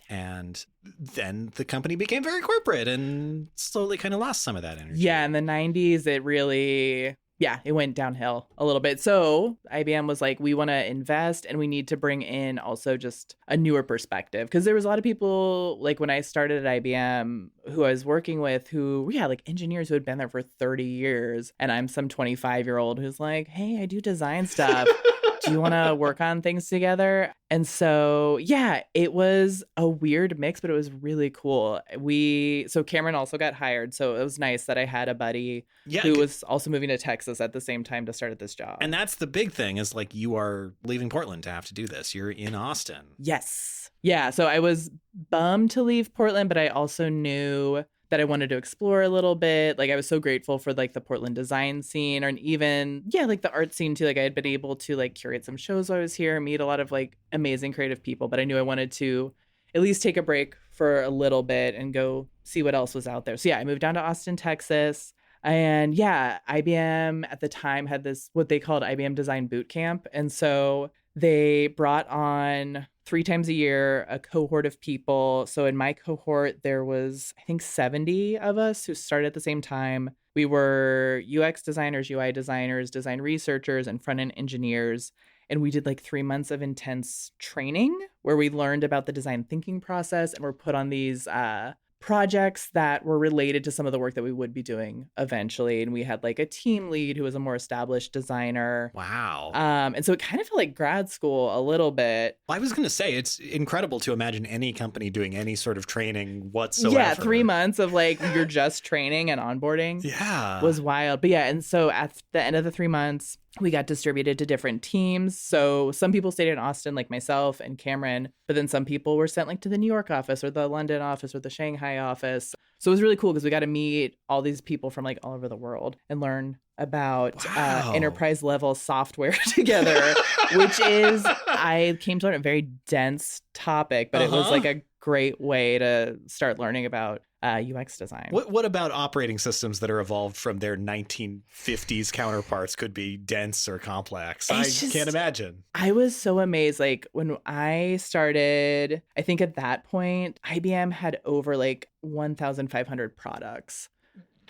And then the company became very corporate and slowly kind of lost some of that energy. Yeah, in the 90s, it really... yeah, it went downhill a little bit. So IBM was like, we want to invest and we need to bring in also just a newer perspective. Because there was a lot of people, like when I started at IBM, who I was working with who, like engineers who had been there for 30 years. And I'm some 25-year-old who's like, hey, I do design stuff. Do you want to work on things together? And so, yeah, it was a weird mix, but it was really cool. So Cameron also got hired. So it was nice that I had a buddy who was also moving to Texas at the same time to start at this job. And that's the big thing is like you are leaving Portland to have to do this. You're in Austin. Yes. Yeah. So I was bummed to leave Portland, but I also knew that I wanted to explore a little bit. Like I was so grateful for like the Portland design scene, and even like the art scene too. Like I had been able to like curate some shows while I was here, meet a lot of like amazing creative people, but I knew I wanted to at least take a break for a little bit and go see what else was out there. So yeah, I moved down to Austin, Texas. And yeah, IBM at the time had this, what they called IBM Design Boot Camp. And so they brought on 3 times a year a cohort of people. So in my cohort, there was, I think, 70 of us who started at the same time. We were UX designers, UI designers, design researchers, and front-end engineers. And we did like 3 months of intense training where we learned about the design thinking process and were put on these projects that were related to some of the work that we would be doing eventually. And we had like a team lead who was a more established designer. Wow. And so it kind of felt like grad school a little bit. Well, I was going to say, it's incredible to imagine any company doing any sort of training whatsoever. Yeah, 3 months of like, you're just training and onboarding. Yeah. Was wild. But yeah, and so at the end of the 3 months, we got distributed to different teams. So some people stayed in Austin, like myself and Cameron, but then some people were sent like to the New York office or the London office or the Shanghai office. So it was really cool because we got to meet all these people from like all over the world and learn about enterprise level software together, which is, I came to learn a very dense topic, but it was like a great way to start learning about UX design. What about operating systems that are evolved from their 1950s counterparts could be dense or complex? I can't imagine. I was so amazed. Like when I started, I think at that point, IBM had over like 1,500 products.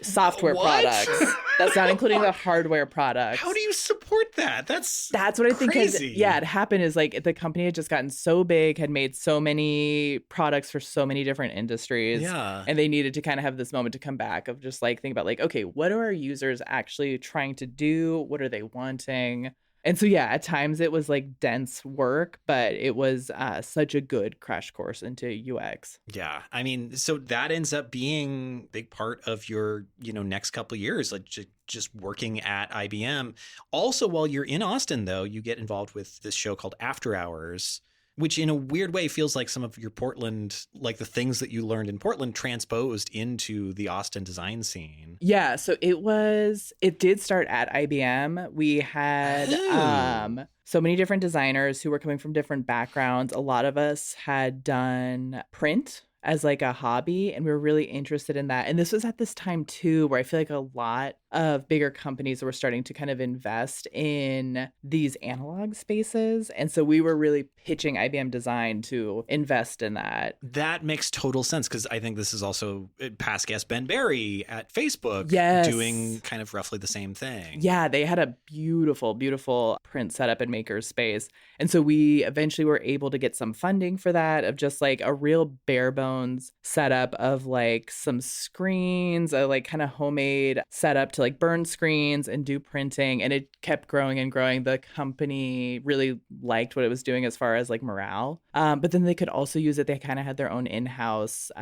Software products. That's not including the hardware products. How do you support that? That's what I think. Crazy. It happened is like the company had just gotten so big, had made so many products for so many different industries. Yeah. And they needed to kind of have this moment to come back of just like think about like, okay, what are our users actually trying to do? What are they wanting? And so, yeah, at times it was like dense work, but it was such a good crash course into UX. Yeah. I mean, so that ends up being a big part of your, next couple of years, like just working at IBM. Also, while you're in Austin, though, you get involved with this show called After Hours, which in a weird way feels like some of your Portland, like the things that you learned in Portland transposed into the Austin design scene. Yeah, so it did start at IBM. We had so many different designers who were coming from different backgrounds. A lot of us had done print as like a hobby, and we were really interested in that. And this was at this time too, where I feel like a lot of bigger companies were starting to kind of invest in these analog spaces. And so we were really pitching IBM Design to invest in that. That makes total sense, because I think this is also past guest Ben Barry at Facebook doing kind of roughly the same thing. Yeah, they had a beautiful, beautiful print setup and maker space. And so we eventually were able to get some funding for that, of just like a real bare bones setup of like some screens, a like kind of homemade setup to like burn screens and do printing. And it kept growing and growing. The company really liked what it was doing as far as like morale. But then they could also use it. They kind of had their own in-house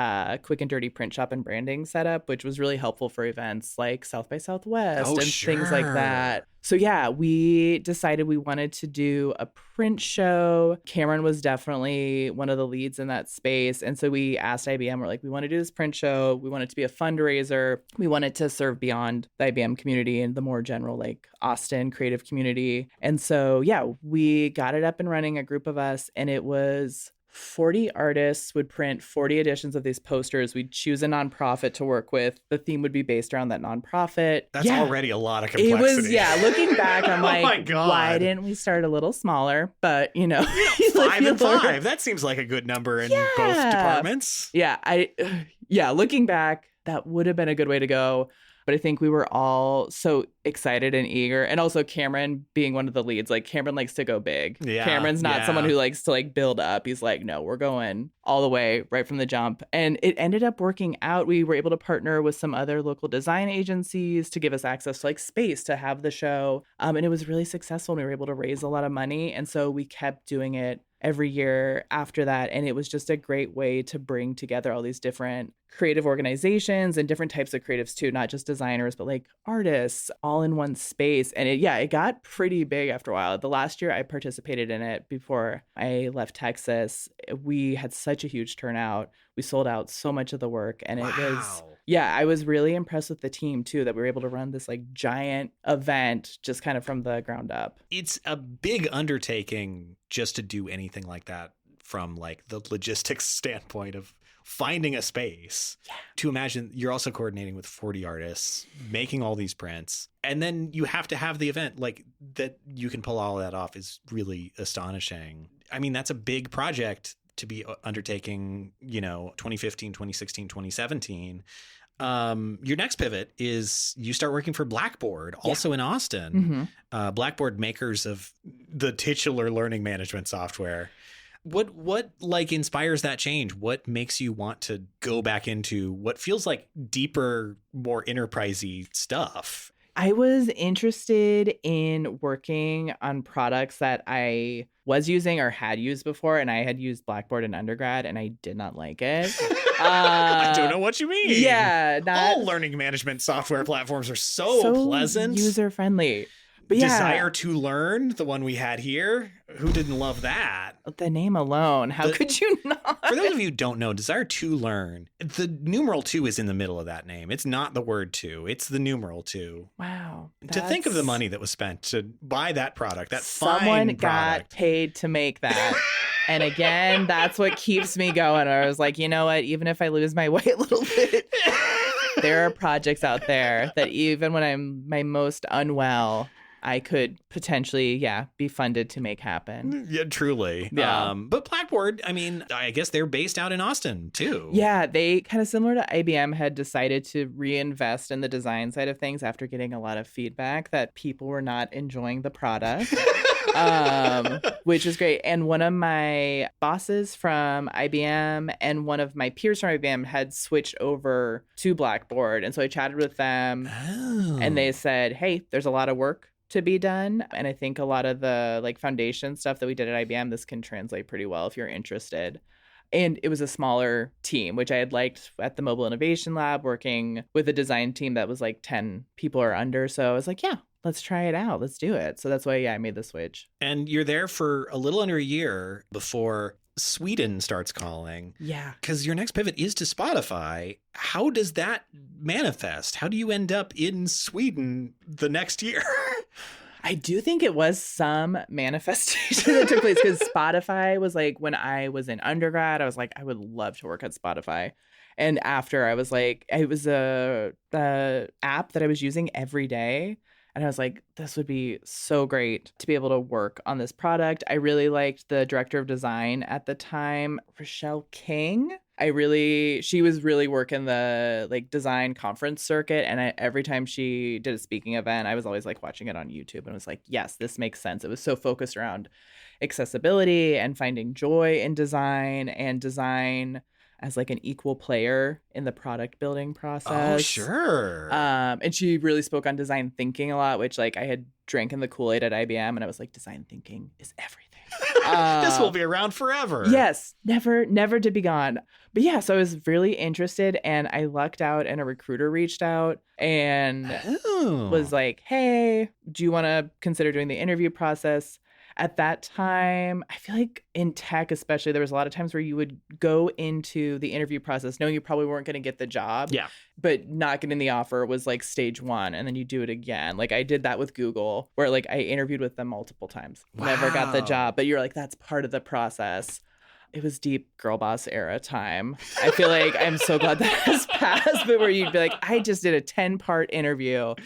quick and dirty print shop and branding setup, which was really helpful for events like South by Southwest things like that. So yeah, we decided we wanted to do a print show. Cameron was definitely one of the leads in that space. And so we asked IBM, we're like, we want to do this print show. We want it to be a fundraiser. We want it to serve beyond the IBM community and the more general like Austin creative community. And so yeah, we got it up and running, a group of us, and it was 40 artists would print 40 editions of these posters. We'd choose a nonprofit to work with. The theme would be based around that nonprofit. That's already a lot of complexity. It was, looking back, I'm like, my God. Why didn't we start a little smaller? But, 5 and 5. That seems like a good number in both departments. Yeah, looking back, that would have been a good way to go. But I think we were all so excited and eager. And also Cameron being one of the leads, like Cameron likes to go big. Yeah, Cameron's not someone who likes to like build up. He's like, no, we're going all the way right from the jump. And it ended up working out. We were able to partner with some other local design agencies to give us access to like space to have the show. And it was really successful. And we were able to raise a lot of money. And so we kept doing it every year after that. And it was just a great way to bring together all these different creative organizations and different types of creatives too, not just designers, but like artists all in one space. And it got pretty big after a while. The last year I participated in it before I left Texas, we had such a huge turnout. We sold out so much of the work, and it was, I was really impressed with the team too, that we were able to run this like giant event just kind of from the ground up. It's a big undertaking just to do anything like that from like the logistics standpoint of finding a space. To imagine you're also coordinating with 40 artists, making all these prints, and then you have to have the event like that. You can pull all that off is really astonishing. I mean, that's a big project to be undertaking, 2015, 2016, 2017. Your next pivot is you start working for Blackboard, also in Austin. Mm-hmm. Blackboard, makers of the titular learning management software. What like inspires that change? What makes you want to go back into what feels like deeper, more enterprisey stuff? I was interested in working on products that I was using or had used before, and I had used Blackboard in undergrad, and I did not like it. I don't know what you mean. Yeah. All learning management software platforms are so pleasant. User-friendly. But Desire to Learn, the one we had here. Who didn't love that? The name alone. How could you not? For those of you who don't know, Desire to Learn, the numeral 2 is in the middle of that name. It's not the word 2. It's the numeral 2. Wow. To think of the money that was spent to buy that product, that someone fine product. Got paid to make that. And again, that's what keeps me going. I was like, you know what? Even if I lose my way a little bit, there are projects out there that even when I'm my most unwell, I could potentially, be funded to make happen. Yeah, truly. Yeah. But Blackboard, I mean, I guess they're based out in Austin, too. Yeah, they kind of similar to IBM had decided to reinvest in the design side of things after getting a lot of feedback that people were not enjoying the product. Which is great. And one of my bosses from IBM and one of my peers from IBM had switched over to Blackboard. And so I chatted with them and they said, hey, there's a lot of work to be done. And I think a lot of the like foundation stuff that we did at IBM, this can translate pretty well if you're interested. And it was a smaller team, which I had liked at the Mobile Innovation Lab, working with a design team that was like 10 people or under. So I was like, let's try it out. Let's do it. So that's why, I made the switch. And you're there for a little under a year before Sweden starts calling. Yeah. Because your next pivot is to Spotify. How does that manifest? How do you end up in Sweden the next year? I do think it was some manifestation that took place because Spotify was like, when I was in undergrad, I was like, I would love to work at Spotify. And after I was like, it was the app that I was using every day. And I was like, this would be so great to be able to work on this product. I really liked the director of design at the time, Rochelle King. She was really working the like design conference circuit. And every time she did a speaking event, I was always like watching it on YouTube and was like, yes, this makes sense. It was so focused around accessibility and finding joy in design and design as like an equal player in the product building process. Oh, sure. And she really spoke on design thinking a lot, which like I had drank in the Kool-Aid at IBM, and I was like, design thinking is everything. This will be around forever. Yes, never to be gone. But yeah, so I was really interested, and I lucked out, and a recruiter reached out and was like, hey, do you want to consider doing the interview process? At that time, I feel like in tech especially, there was a lot of times where you would go into the interview process knowing you probably weren't going to get the job. Yeah. But not getting the offer was like stage 1, and then you do it again. Like I did that with Google, where like I interviewed with them multiple times. Wow. Never got the job, but you're like, that's part of the process. It was deep girl boss era time. I feel like I'm so glad that has passed, but where you'd be like, I just did a 10-part interview.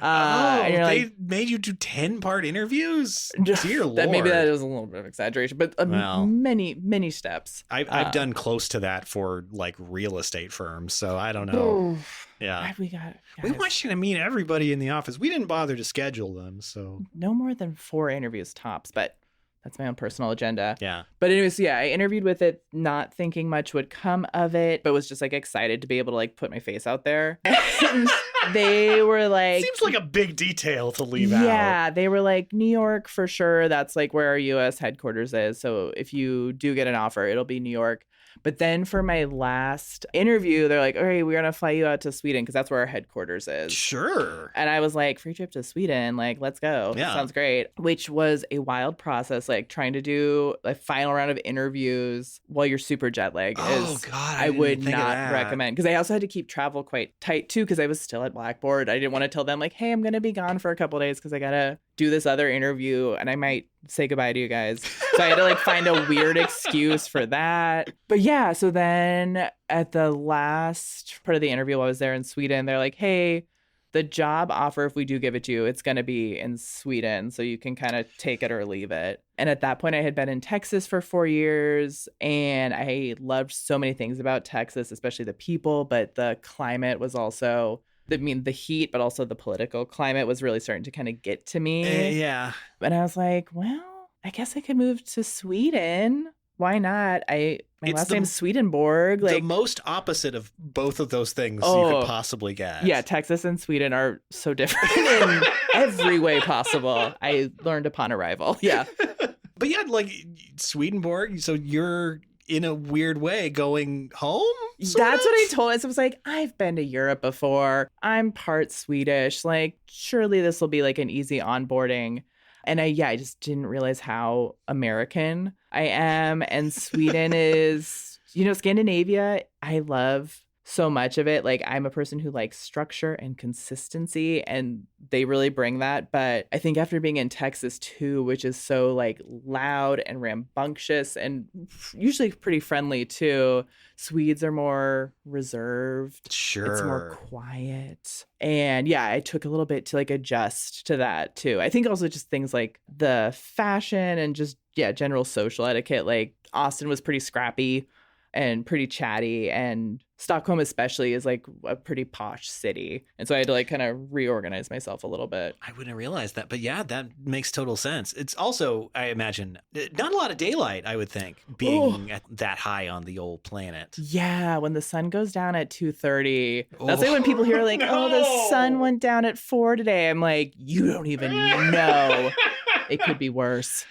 And you're they like, made you do 10-part interviews? Dear Lord. Maybe that is a little bit of exaggeration, but many steps. I've done close to that for like real estate firms, so I don't know. Yeah. We want you to meet everybody in the office. We didn't bother to schedule them, so. No more than 4 interviews tops, but that's my own personal agenda. Yeah. But anyways, yeah, I interviewed with it, not thinking much would come of it, but was just like excited to be able to like put my face out there. And they were like, seems like a big detail to leave out. Yeah, they were like, New York for sure. That's like where our US headquarters is. So if you do get an offer, it'll be New York. But then for my last interview, they're like, all right, we're going to fly you out to Sweden because that's where our headquarters is. Sure. And I was like, free trip to Sweden. Like, let's go. Yeah. Sounds great. Which was a wild process, like trying to do a final round of interviews while you're super jet lagged. Oh, God. I would not recommend. Because I also had to keep travel quite tight, too, because I was still at Blackboard. I didn't want to tell them, like, hey, I'm going to be gone for a couple of days because I got to do this other interview and I might say goodbye to you guys. So I had to like find a weird excuse for that. But yeah, so then at the last part of the interview while I was there in Sweden, they're like, hey, the job offer, if we do give it to you, it's going to be in Sweden. So you can kind of take it or leave it. And at that point, I had been in Texas for 4 years and I loved so many things about Texas, especially the people, but the climate was also, I mean, the heat, but also the political climate was really starting to kind of get to me. Yeah. And I was like, well, I guess I could move to Sweden. Why not? My last name's Swedenborg. Like the most opposite of both of those things you could possibly get. Yeah, Texas and Sweden are so different in every way possible. I learned upon arrival. Yeah. But yeah, like Swedenborg, so you're in a weird way going home? That's what I told us. I was like, I've been to Europe before. I'm part Swedish. Like, surely this will be like an easy onboarding. And I just didn't realize how American I am. And Sweden is, Scandinavia, I love so much of it. Like, I'm a person who likes structure and consistency, and they really bring that. But I think after being in Texas too, which is so like loud and rambunctious and usually pretty friendly too, Swedes are more reserved. Sure. It's more quiet. And yeah, I took a little bit to like adjust to that too. I think also just things like the fashion and just, general social etiquette. Like Austin was pretty scrappy and pretty chatty, and Stockholm especially is like a pretty posh city. And so I had to like kind of reorganize myself a little bit. I wouldn't have realized that, but yeah, that makes total sense. It's also, I imagine, not a lot of daylight, I would think, being at that high on the old planet. Yeah, when the sun goes down at 2:30, that's like when people hear like, oh, the sun went down at 4 today. I'm like, you don't even know. It could be worse.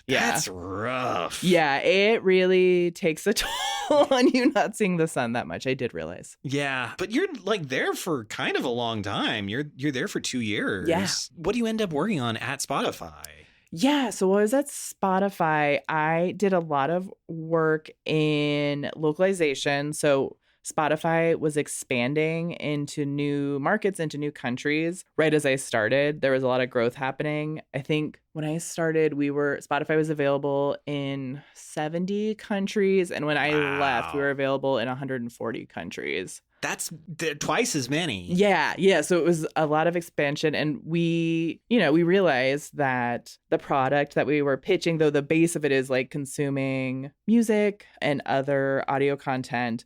Yeah. That's rough. Yeah, it really takes a toll on you not seeing the sun that much. I did realize. Yeah, but you're like there for kind of a long time. You're there for 2 years. Yeah. What do you end up working on at Spotify? Yeah, so when I was at Spotify, I did a lot of work in localization. So Spotify was expanding into new markets, into new countries. Right as I started, there was a lot of growth happening. I think when I started, Spotify was available in 70 countries. And when I left, we were available in 140 countries. That's twice as many. Yeah. So it was a lot of expansion. And we realized that the product that we were pitching, though the base of it is like consuming music and other audio content,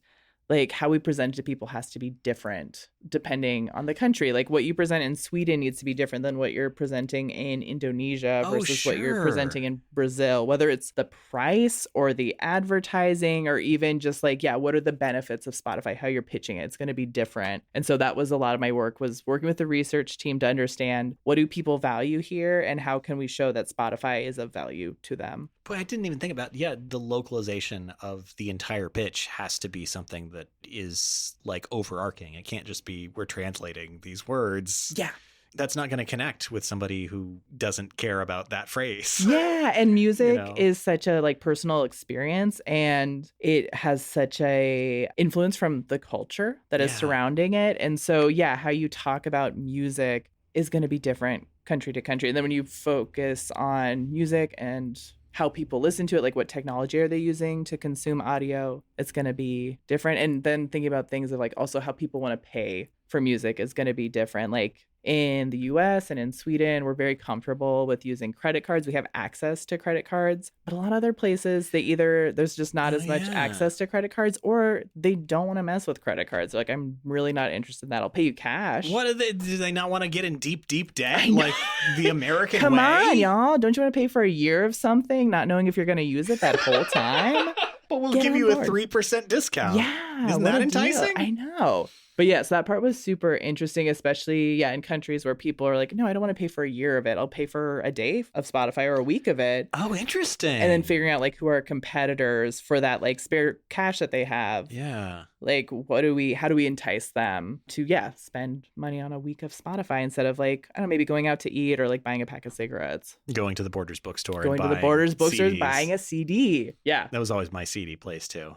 like how we present to people has to be different depending on the country. Like what you present in Sweden needs to be different than what you're presenting in Indonesia versus what you're presenting in Brazil, whether it's the price or the advertising or even just like, yeah, what are the benefits of Spotify, how you're pitching it. It's going to be different. And so that was a lot of my work, was working with the research team to understand what do people value here and how can we show that Spotify is of value to them. Boy, I didn't even think about, the localization of the entire pitch has to be something that is like overarching. It can't just be we're translating these words. Yeah. That's not going to connect with somebody who doesn't care about that phrase. Yeah, and music is such a like personal experience, and it has such a influence from the culture that is surrounding it. And so, how you talk about music is going to be different country to country. And then when you focus on music and how people listen to it, like what technology are they using to consume audio, it's going to be different. And then thinking about things of like also how people want to pay for music is going to be different. Like in the US and in Sweden, we're very comfortable with using credit cards. We have access to credit cards, but a lot of other places, there's just not as much access to credit cards, or they don't want to mess with credit cards. They're like, I'm really not interested in that. I'll pay you cash. Do they not want to get in deep, deep debt? Like the American Come way? Come on, y'all. Don't you want to pay for a year of something, not knowing if you're going to use it that whole time? But we'll give you a 3% discount. Yeah. Isn't that enticing? I know. But so that part was super interesting, especially, in countries where people are like, no, I don't want to pay for a year of it. I'll pay for a day of Spotify or a week of it. Oh, interesting. And then figuring out like who are competitors for that like spare cash that they have. Yeah. Like, how do we entice them to, spend money on a week of Spotify instead of like, I don't know, maybe going out to eat or like buying a pack of cigarettes. Going to the Borders bookstore. Going to the Borders bookstore, buying a CD. Yeah. That was always my CD place too.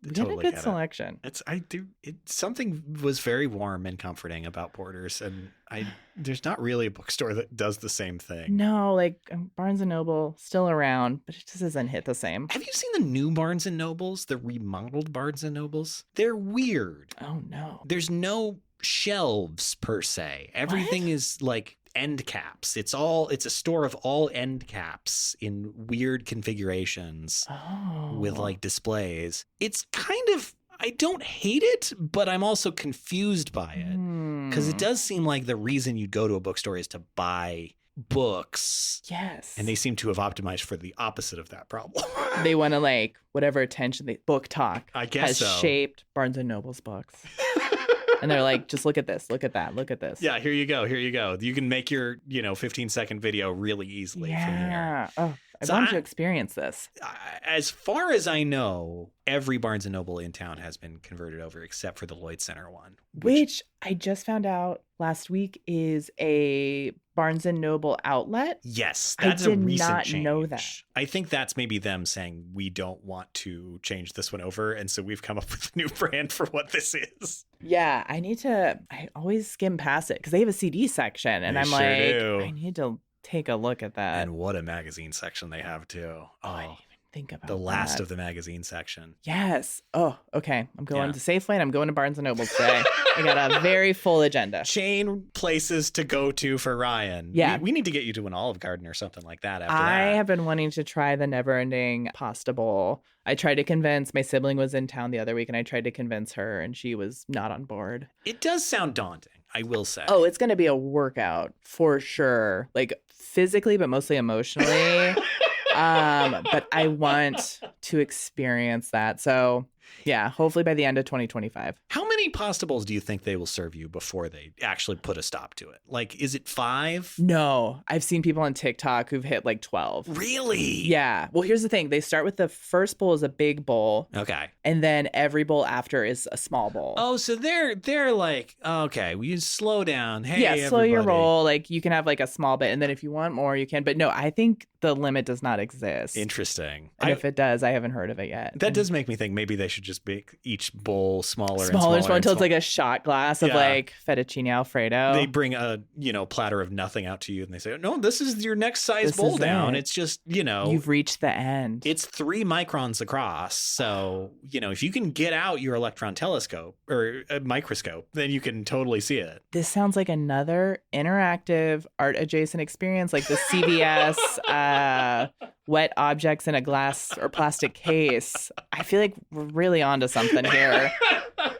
We totally had a good selection. Something was very warm and comforting about Borders, and there's not really a bookstore that does the same thing. No, like Barnes and Noble still around, but it just doesn't hit the same. Have you seen the new Barnes and Nobles, the remodeled Barnes and Nobles? They're weird. Oh no. There's no shelves per se. Everything is like end caps. It's a store of all end caps in weird configurations with like displays. It's kind of, I don't hate it, but I'm also confused by it because it does seem like the reason you'd go to a bookstore is to buy books. Yes. And they seem to have optimized for the opposite of that problem. They want to like whatever attention book talk I guess has shaped Barnes and Noble's books. And they're like, just look at this, look at that, look at this. Yeah, here you go. You can make your, 15-second video really easily from here. Oh, I want to experience this. As far as I know, every Barnes & Noble in town has been converted over except for the Lloyd Center one. Which I just found out last week is a Barnes & Noble outlet. Yes, that's a recent change. I did not know that. I think that's maybe them saying, we don't want to change this one over, and so we've come up with a new brand for what this is. Yeah, I always skim past it because they have a CD section, and I'm like, I need to take a look at that. And what a magazine section they have too. I didn't even think about the last of the magazine section. Yes. Oh, okay. I'm going to Safeway and I'm going to Barnes & Noble today. I got a very full agenda. Chain places to go to for Ryan. Yeah. We need to get you to an Olive Garden or something like that after I that. have been wanting to try the never-ending pasta bowl. I tried to convince, my sibling was in town the other week and I tried to convince her and she was not on board. It does sound daunting, I will say. Oh, it's going to be a workout for sure. Like physically, but mostly emotionally. But I want to experience that. So yeah, hopefully by the end of 2025. How many pasta bowls do you think they will serve you before they actually put a stop to it? Like, is it 5? No, I've seen people on TikTok who've hit like 12. Really? Yeah. Well, here's the thing. They start with the first bowl is a big bowl. Okay. And then every bowl after is a small bowl. Oh, so they're like, okay, we slow down. Hey, yeah, slow your roll. Like you can have like a small bit. And then if you want more, you can. But no, I think the limit does not exist. Interesting. And if it does, I haven't heard of it yet. That does make me think maybe they should just make each bowl smaller until it's like a shot glass of like fettuccine Alfredo. They bring a platter of nothing out to you and they say, no, this is your next size bowl down. It's just, you've reached the end. It's 3 microns across. So, if you can get out your electron telescope or a microscope, then you can totally see it. This sounds like another interactive art adjacent experience, like the CVS wet objects in a glass or plastic case. I feel like we're really onto something here.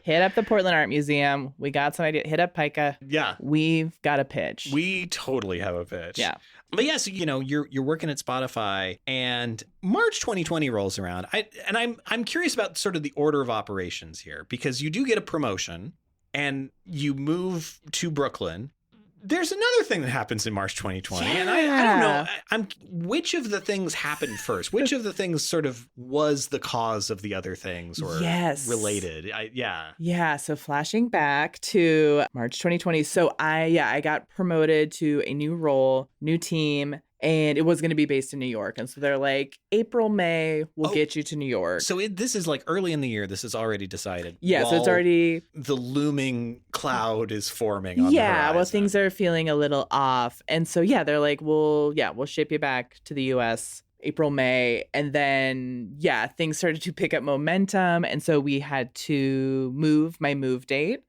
Hit up the Portland Art Museum. We got some idea. Hit up Pica. Yeah. We've got a pitch. We totally have a pitch. Yeah. But yeah, so you're working at Spotify, and March 2020 rolls around. I'm curious about sort of the order of operations here, because you do get a promotion and you move to Brooklyn. There's another thing that happens in March 2020, and I don't know. Which of the things happened first? Which of the things sort of was the cause of the other things, or related? Yeah. So flashing back to March 2020. So I got promoted to a new role, new team. And it was going to be based in New York. And so they're like, April, May, we'll get you to New York. So this is like early in the year. This is already decided. Yeah, so it's already... The looming cloud is forming on the horizon. Well, things are feeling a little off. And so, they're like, we'll ship you back to the U.S. April, May. And then, things started to pick up momentum. And so we had to move my move date,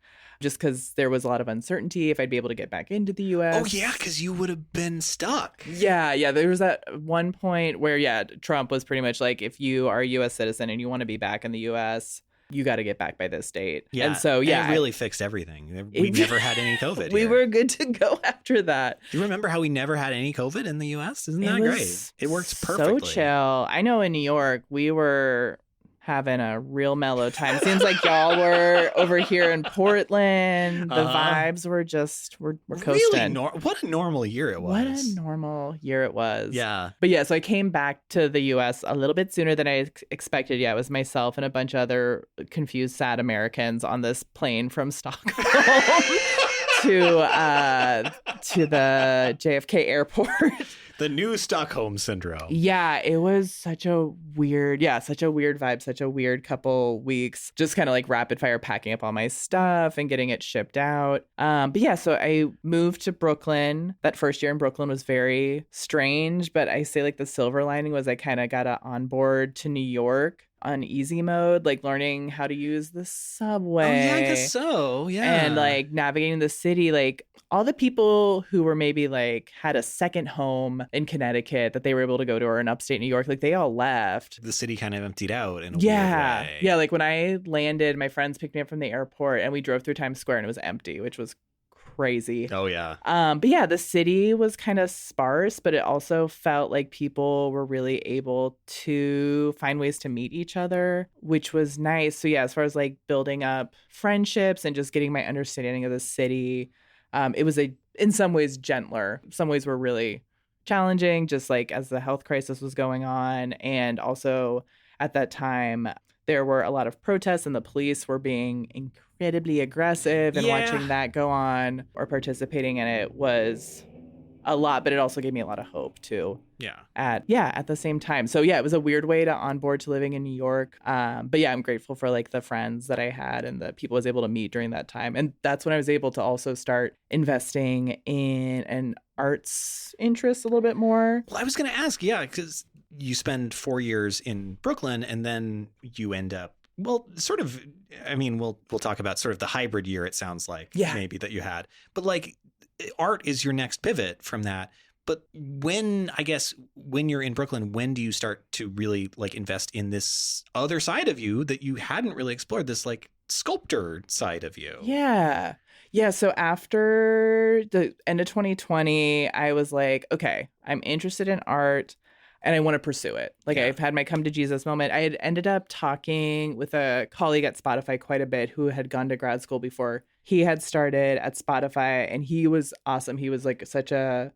just because there was a lot of uncertainty if I'd be able to get back into the U.S. Oh, yeah, because you would have been stuck. Yeah. There was that one point where, Trump was pretty much like, if you are a U.S. citizen and you want to be back in the U.S., you got to get back by this date. Yeah. And so, it really fixed everything. We never had any COVID We here. were good to go after that. Do you remember how we never had any COVID in the U.S.? Isn't that great? It works perfectly. So chill. I know in New York, we were having a real mellow time. Seems like y'all were over here in Portland. The vibes were just, we're coasting. Really what a normal year it was. What a normal year it was. Yeah. But so I came back to the U.S. a little bit sooner than I expected. Yeah, it was myself and a bunch of other confused, sad Americans on this plane from Stockholm to the JFK airport. The new Stockholm syndrome. Yeah, it was such a weird vibe, such a weird couple weeks. Just kind of like rapid fire packing up all my stuff and getting it shipped out. So I moved to Brooklyn. That first year in Brooklyn was very strange, but I say like the silver lining was I kind of got on board to New York on easy mode, like learning how to use the subway. Oh, yeah, I guess so. Yeah. And like navigating the city, like all the people who were maybe like had a second home in Connecticut that they were able to go to, or in upstate New York, like they all left. The city kind of emptied out in a weird way. Yeah. Like when I landed, my friends picked me up from the airport and we drove through Times Square and it was empty, which was crazy. Oh, yeah. The city was kind of sparse, but it also felt like people were really able to find ways to meet each other, which was nice. So as far as like building up friendships and just getting my understanding of the city, it was in some ways gentler. Some ways were really challenging, just like as the health crisis was going on. And also at that time, there were a lot of protests and the police were being incredibly aggressive, and watching that go on or participating in it was a lot, but it also gave me a lot of hope too. Yeah. At the same time. So it was a weird way to onboard to living in New York. I'm grateful for like the friends that I had and the people I was able to meet during that time. And that's when I was able to also start investing in an arts interest a little bit more. Well, I was going to ask, because you spend 4 years in Brooklyn and then you end up, we'll talk about sort of the hybrid year, it sounds like, maybe, that you had. But like art is your next pivot from that. But when you're in Brooklyn, when do you start to really like invest in this other side of you that you hadn't really explored, this like sculptor side of you? Yeah. So after the end of 2020, I was like, okay, I'm interested in art and I want to pursue it. Like I've had my come to Jesus moment. I had ended up talking with a colleague at Spotify quite a bit who had gone to grad school before he had started at Spotify, and he was awesome. He was like such a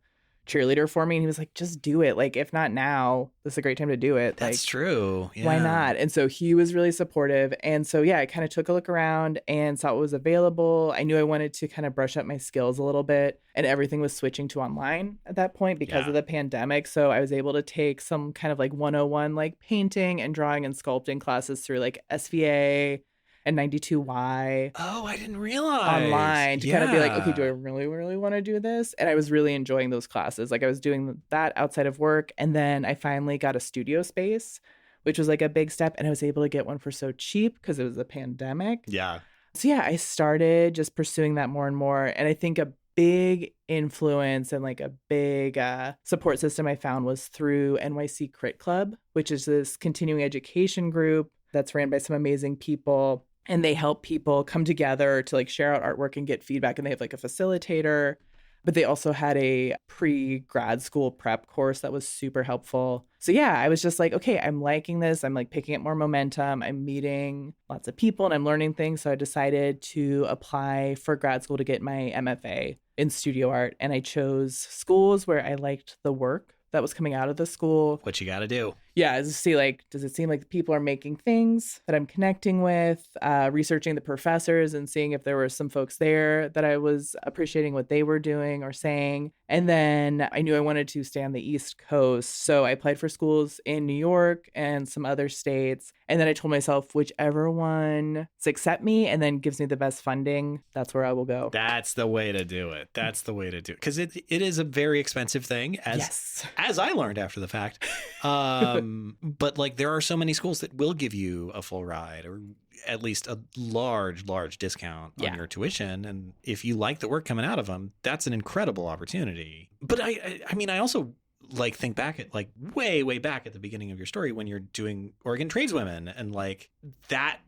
cheerleader for me, and he was like, just do it. Like, if not now, this is a great time to do it. That's like, true. Yeah. Why not? And so he was really supportive. And so, I kind of took a look around and saw what was available. I knew I wanted to kind of brush up my skills a little bit, and everything was switching to online at that point because of the pandemic. So I was able to take some kind of like 101, like painting and drawing and sculpting classes through like SVA and 92Y. Oh, I didn't realize. Online to kind of be like, okay, do I really, really want to do this? And I was really enjoying those classes. Like I was doing that outside of work. And then I finally got a studio space, which was like a big step. And I was able to get one for so cheap because it was a pandemic. Yeah. So I started just pursuing that more and more. And I think a big influence and like a big support system I found was through NYC Crit Club, which is this continuing education group that's ran by some amazing people. And they help people come together to like share out artwork and get feedback. And they have like a facilitator. But they also had a pre-grad school prep course that was super helpful. So yeah, I was just like, okay, I'm liking this. I'm like picking up more momentum. I'm meeting lots of people and I'm learning things. So I decided to apply for grad school to get my MFA in studio art. And I chose schools where I liked the work that was coming out of the school. What you got to do. Yeah, is to see like, does it seem like people are making things that I'm connecting with, researching the professors and seeing if there were some folks there that I was appreciating what they were doing or saying. And then I knew I wanted to stay on the East Coast. So I applied for schools in New York and some other states. And then I told myself, whichever one accept me and then gives me the best funding, that's where I will go. That's the way to do it. That's the way to do it. Because it is a very expensive thing, as I learned after the fact. But like there are so many schools that will give you a full ride or at least a large discount on your tuition. And if you like the work coming out of them, that's an incredible opportunity. But I mean, I also like think back at like way back at the beginning of your story when you're doing Oregon tradeswomen and like that,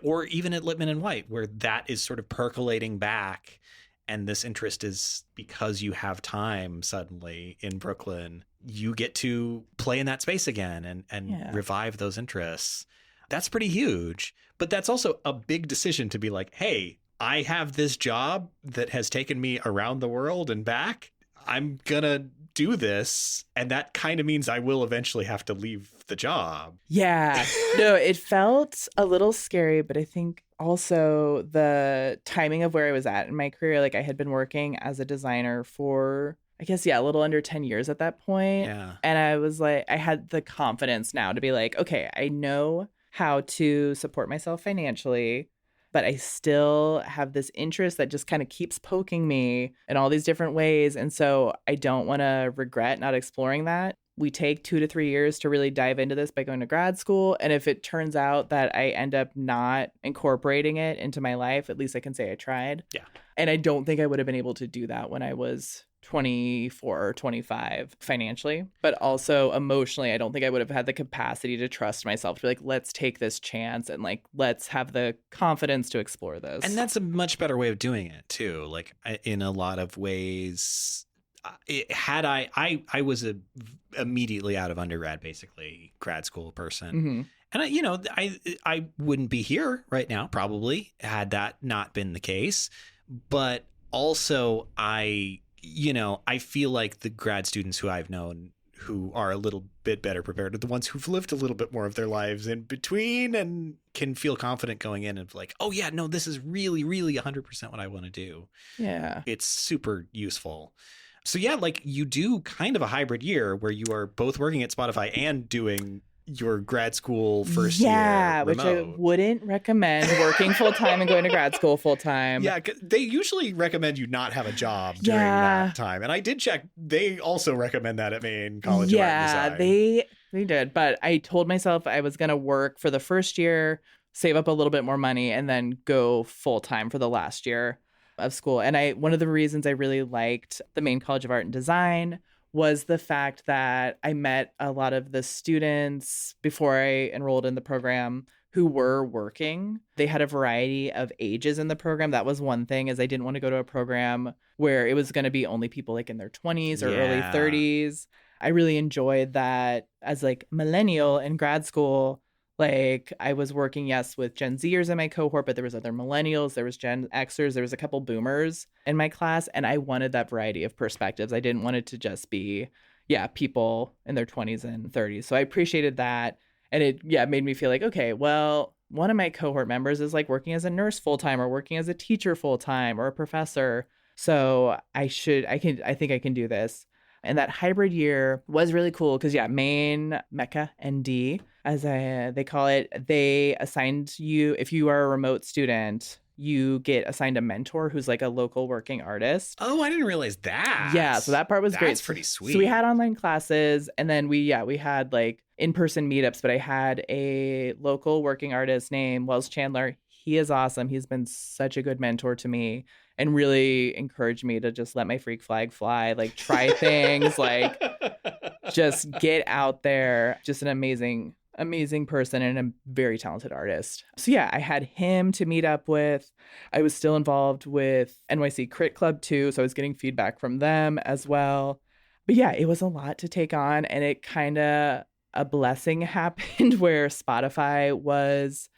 or even at Lippman and White, where that is sort of percolating back. And this interest is because you have time suddenly in Brooklyn, you get to play in that space again and revive those interests. That's pretty huge. But that's also a big decision to be like, hey, I have this job that has taken me around the world and back. I'm going to do this. And that kind of means I will eventually have to leave the job. Yeah. No, it felt a little scary, but I think also the timing of where I was at in my career, like I had been working as a designer for, I guess, a little under 10 years at that point. Yeah. And I was like, I had the confidence now to be like, okay, I know how to support myself financially, but I still have this interest that just kind of keeps poking me in all these different ways. And so I don't want to regret not exploring that. We take 2 to 3 years to really dive into this by going to grad school. And if it turns out that I end up not incorporating it into my life, at least I can say I tried. Yeah. And I don't think I would have been able to do that when I was 24 or 25 financially, but also emotionally, I don't think I would have had the capacity to trust myself to be like, let's take this chance and like, let's have the confidence to explore this. And that's a much better way of doing it too. Like in a lot of ways, I was immediately out of undergrad, basically grad school person. And I wouldn't be here right now, probably, had that not been the case. But also I feel like the grad students who I've known who are a little bit better prepared are the ones who've lived a little bit more of their lives in between and can feel confident going in and like, oh yeah, no, this is really, really 100% what I want to do. Yeah. It's super useful. So yeah, like you do kind of a hybrid year where you are both working at Spotify and doing your grad school first year remote. Which I wouldn't recommend working full time and going to grad school full time. Yeah, they usually recommend you not have a job during that time. And I did check. They also recommend that at Maine College of Art and Design. Yeah, they did. But I told myself I was going to work for the first year, save up a little bit more money, and then go full time for the last year of school. And one of the reasons I really liked the Maine College of Art and Design was the fact that I met a lot of the students before I enrolled in the program who were working. They had a variety of ages in the program. That was one thing, is I didn't want to go to a program where it was going to be only people like in their 20s or early 30s. I really enjoyed that as like millennial in grad school. Like I was working, with Gen Zers in my cohort, but there was other millennials, there was Gen Xers, there was a couple boomers in my class. And I wanted that variety of perspectives. I didn't want it to just be, people in their 20s and 30s. So I appreciated that. And it, made me feel like, okay, well, one of my cohort members is like working as a nurse full-time or working as a teacher full-time or a professor. So I think I can do this. And that hybrid year was really cool because, Maine, Mecca, ND, as they call it, they assigned you, if you are a remote student, you get assigned a mentor who's like a local working artist. Oh, I didn't realize that. Yeah, so that part was great. That's pretty sweet. So we had online classes, and then we had like in-person meetups, but I had a local working artist named Wells Chandler. He is awesome. He's been such a good mentor to me and really encouraged me to just let my freak flag fly, like try things, like just get out there. Just an amazing amazing person and a very talented artist. So yeah, I had him to meet up with. I was still involved with NYC Crit Club too, so I was getting feedback from them as well. But yeah, it was a lot to take on, and it kind of a blessing happened where Spotify was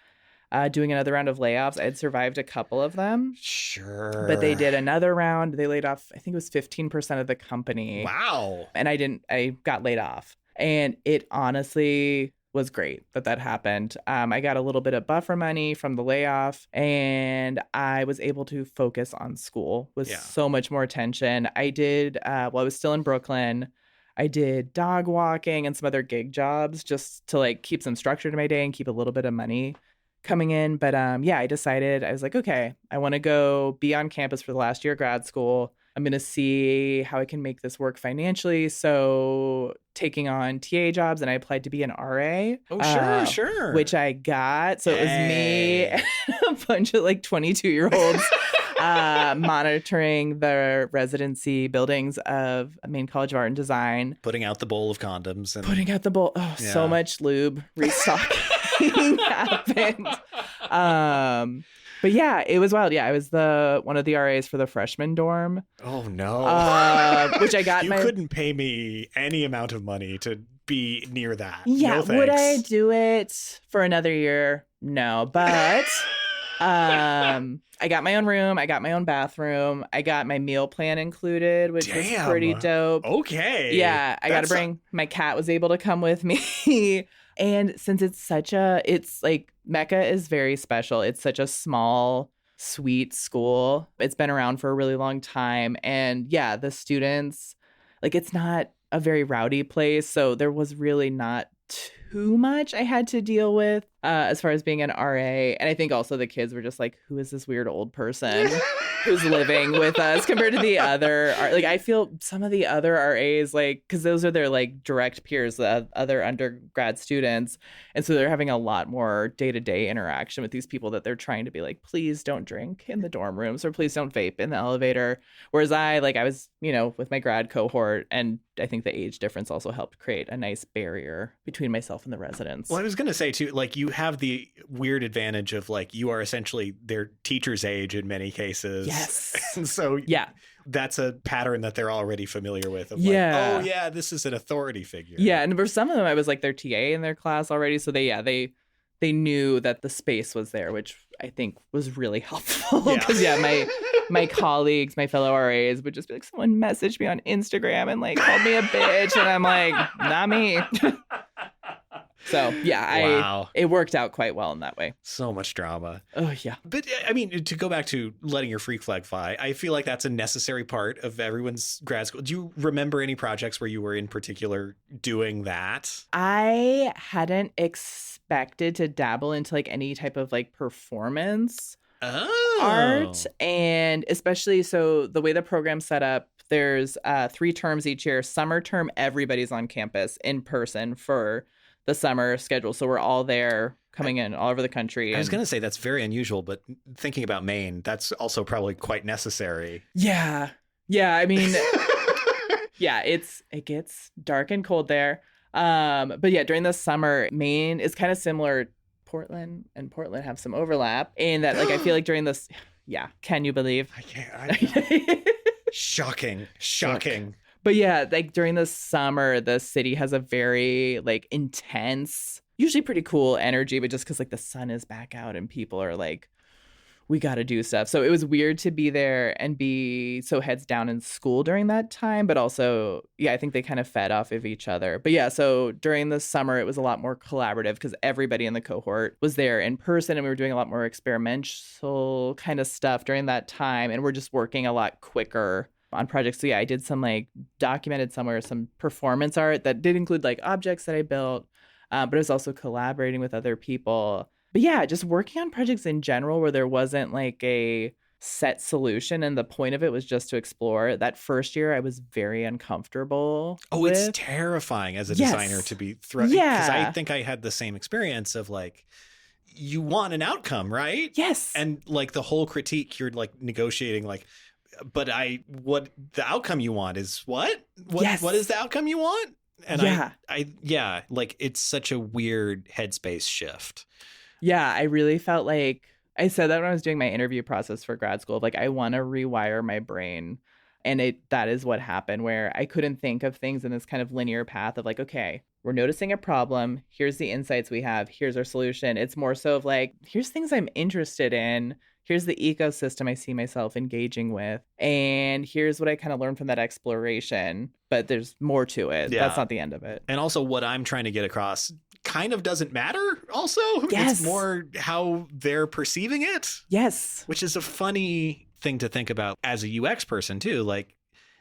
doing another round of layoffs. I had survived a couple of them. Sure. But they did another round. They laid off, I think it was 15% of the company. Wow. And I got laid off. And it honestly was great that happened. I got a little bit of buffer money from the layoff, and I was able to focus on school with so much more attention. I did, I was still in Brooklyn, I did dog walking and some other gig jobs just to like keep some structure to my day and keep a little bit of money coming in. But I decided, I was like, okay, I want to go be on campus for the last year of grad school. I'm going to see how I can make this work financially. So taking on TA jobs, and I applied to be an RA. Oh, sure. Which I got. So it was me and a bunch of like 22-year-olds monitoring the residency buildings of Maine College of Art and Design. Putting out the bowl of condoms. Putting out the bowl. Oh, so much lube restocking happened. But yeah, it was wild. Yeah, I was one of the RAs for the freshman dorm. Oh no! Which I got. You couldn't pay me any amount of money to be near that. Yeah, no thanks. Would I do it for another year? No, but I got my own room. I got my own bathroom. I got my meal plan included, which was pretty dope. Okay. Yeah, I got to bring my cat. Was able to come with me. And since it's like Mecca is very special. It's such a small, sweet school. It's been around for a really long time. And yeah, the students, like it's not a very rowdy place. So there was really not too much I had to deal with as far as being an RA. And I think also the kids were just like, who is this weird old person who's living with us compared to the other, like I feel some of the other RAs, like, because those are their like direct peers, the other undergrad students. And so they're having a lot more day-to-day interaction with these people that they're trying to be like, please don't drink in the dorm rooms or please don't vape in the elevator. Whereas I was, with my grad cohort, and I think the age difference also helped create a nice barrier between myself and the residents. Well, I was going to say too, like you have the weird advantage of like you are essentially their teacher's age in many cases. Yes. And so that's a pattern that they're already familiar with. Of like, oh yeah, this is an authority figure. Yeah, and for some of them, I was like their TA in their class already, so they knew that the space was there, which I think was really helpful. Because my colleagues, my fellow RAs would just be like, someone messaged me on Instagram and like called me a bitch, and I'm like, not me. So yeah, it worked out quite well in that way. So much drama. Oh yeah. But I mean, to go back to letting your freak flag fly, I feel like that's a necessary part of everyone's grad school. Do you remember any projects where you were in particular doing that? I hadn't expected to dabble into like any type of like performance art, and especially so the way the program's set up, there's 3 terms each year. Summer term, everybody's on campus in person for the summer schedule. So we're all there coming in all over the country. I was going to say that's very unusual, but thinking about Maine, that's also probably quite necessary. Yeah. Yeah. I mean, it gets dark and cold there. But yeah, during the summer, Maine is kind of similar. Portland have some overlap in that, like, I feel like during this, can you believe? I can't. Shocking. But yeah, like during the summer, the city has a very like intense, usually pretty cool energy, but just because like the sun is back out and people are like, we got to do stuff. So it was weird to be there and be so heads down in school during that time. But also, I think they kind of fed off of each other. But yeah, so during the summer, it was a lot more collaborative because everybody in the cohort was there in person, and we were doing a lot more experimental kind of stuff during that time. And we're just working a lot quicker on projects. So yeah, I did some like documented somewhere, some performance art that did include like objects that I built, but it was also collaborating with other people. But yeah, just working on projects in general where there wasn't like a set solution, and the point of it was just to explore. That first year, I was very uncomfortable. Oh, it's terrifying as a designer to be thrown. Yeah. Because I think I had the same experience of like, you want an outcome, right? Yes. And like the whole critique, you're like negotiating like, but what the outcome you want is what? Yes. What is the outcome you want? And Yeah. yeah, like it's such a weird headspace shift. Yeah, I really felt like I said that when I was doing my interview process for grad school. Like, I want to rewire my brain. And that is what happened, where I couldn't think of things in this kind of linear path of like, okay, we're noticing a problem. Here's the insights we have. Here's our solution. It's more so of like, here's things I'm interested in. Here's the ecosystem I see myself engaging with. And here's what I kind of learned from that exploration. But there's more to it. Yeah. That's not the end of it. And also what I'm trying to get across kind of doesn't matter also. Yes. It's more how they're perceiving it. Yes. Which is a funny thing to think about as a UX person too. Like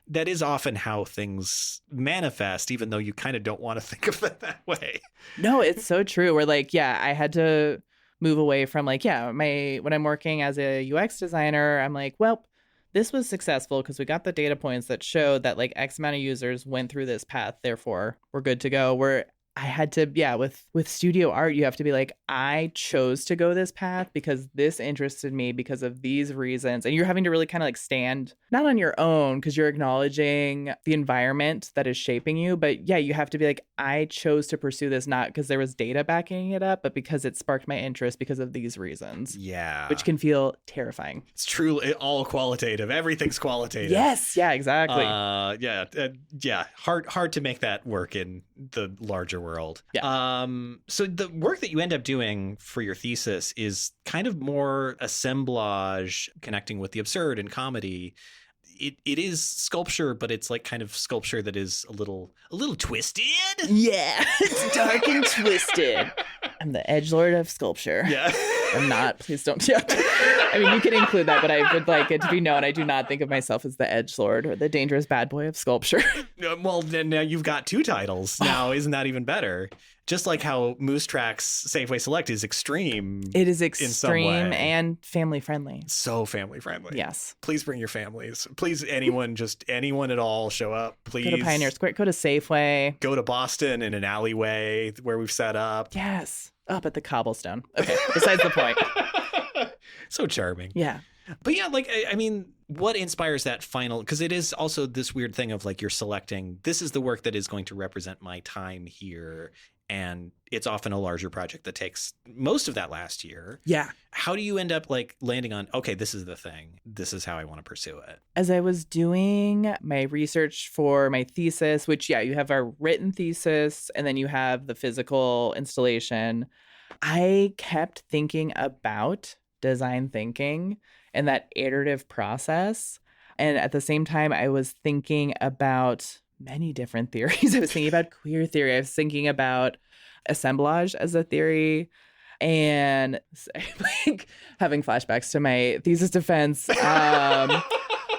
that is often how things manifest, even though you kind of don't want to think of it that way. No, it's so true. We're like, yeah, I had to move away from like, yeah, when I'm working as a UX designer, I'm like, well, this was successful because we got the data points that showed that like X amount of users went through this path. Therefore, we're good to go. I had to, yeah, with studio art, you have to be like, I chose to go this path because this interested me because of these reasons. And you're having to really kind of like stand not on your own because you're acknowledging the environment that is shaping you. But yeah, you have to be like, I chose to pursue this not because there was data backing it up, but because it sparked my interest because of these reasons. Yeah. Which can feel terrifying. It's truly all qualitative. Everything's qualitative. Yes. Yeah, exactly. Yeah. Hard to make that work in the larger world. Yeah. So the work that you end up doing for your thesis is kind of more assemblage, connecting with the absurd and comedy. It is sculpture, but it's like kind of sculpture that is a little twisted. Yeah, it's dark and twisted. I'm the edgelord of sculpture. Yeah. I'm not. Please don't. Yeah. I mean, you can include that, but I would like it to be known I do not think of myself as the edgelord or the dangerous bad boy of sculpture. Well, then now you've got two titles. Now, isn't that even better? Just like how Moose Track's Safeway Select is extreme. It is extreme and family friendly. So family friendly. Yes. Please bring your families. Please, anyone at all, show up. Please. Go to Pioneer Square. Go to Safeway. Go to Boston in an alleyway where we've set up. Yes. Up at the cobblestone. Okay. Besides the point. So charming. Yeah. But yeah, like, I mean, what inspires that final? Because it is also this weird thing of like you're selecting, this is the work that is going to represent my time here. And it's often a larger project that takes most of that last year. Yeah. How do you end up like landing on, okay, this is the thing. This is how I want to pursue it. As I was doing my research for my thesis, which, yeah, you have our written thesis and then you have the physical installation, I kept thinking about design thinking and that iterative process. And at the same time, I was thinking about many different theories. I was thinking about queer theory. I was thinking about assemblage as a theory. And I'm like having flashbacks to my thesis defense.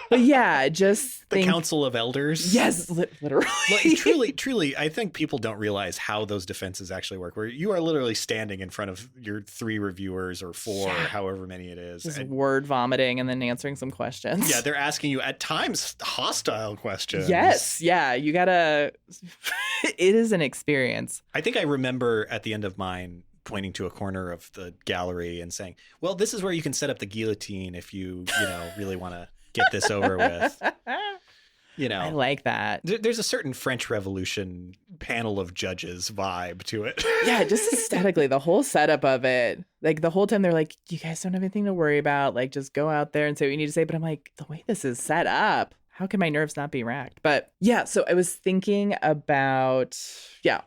But yeah, just the Council of Elders. Yes, literally. Like, truly, I think people don't realize how those defenses actually work, where you are literally standing in front of your 3 reviewers or 4, or however many it is. Just word vomiting and then answering some questions. Yeah, they're asking you at times hostile questions. Yes, yeah, you gotta, it is an experience. I think I remember at the end of mine pointing to a corner of the gallery and saying, well, this is where you can set up the guillotine if you really want to get this over with. I like that. There's a certain French Revolution panel of judges vibe to it. Yeah, just aesthetically, the whole setup of it. Like the whole time they're like, you guys don't have anything to worry about. Like just go out there and say what you need to say. But I'm like, the way this is set up, how can my nerves not be racked? But yeah, so I was thinking about,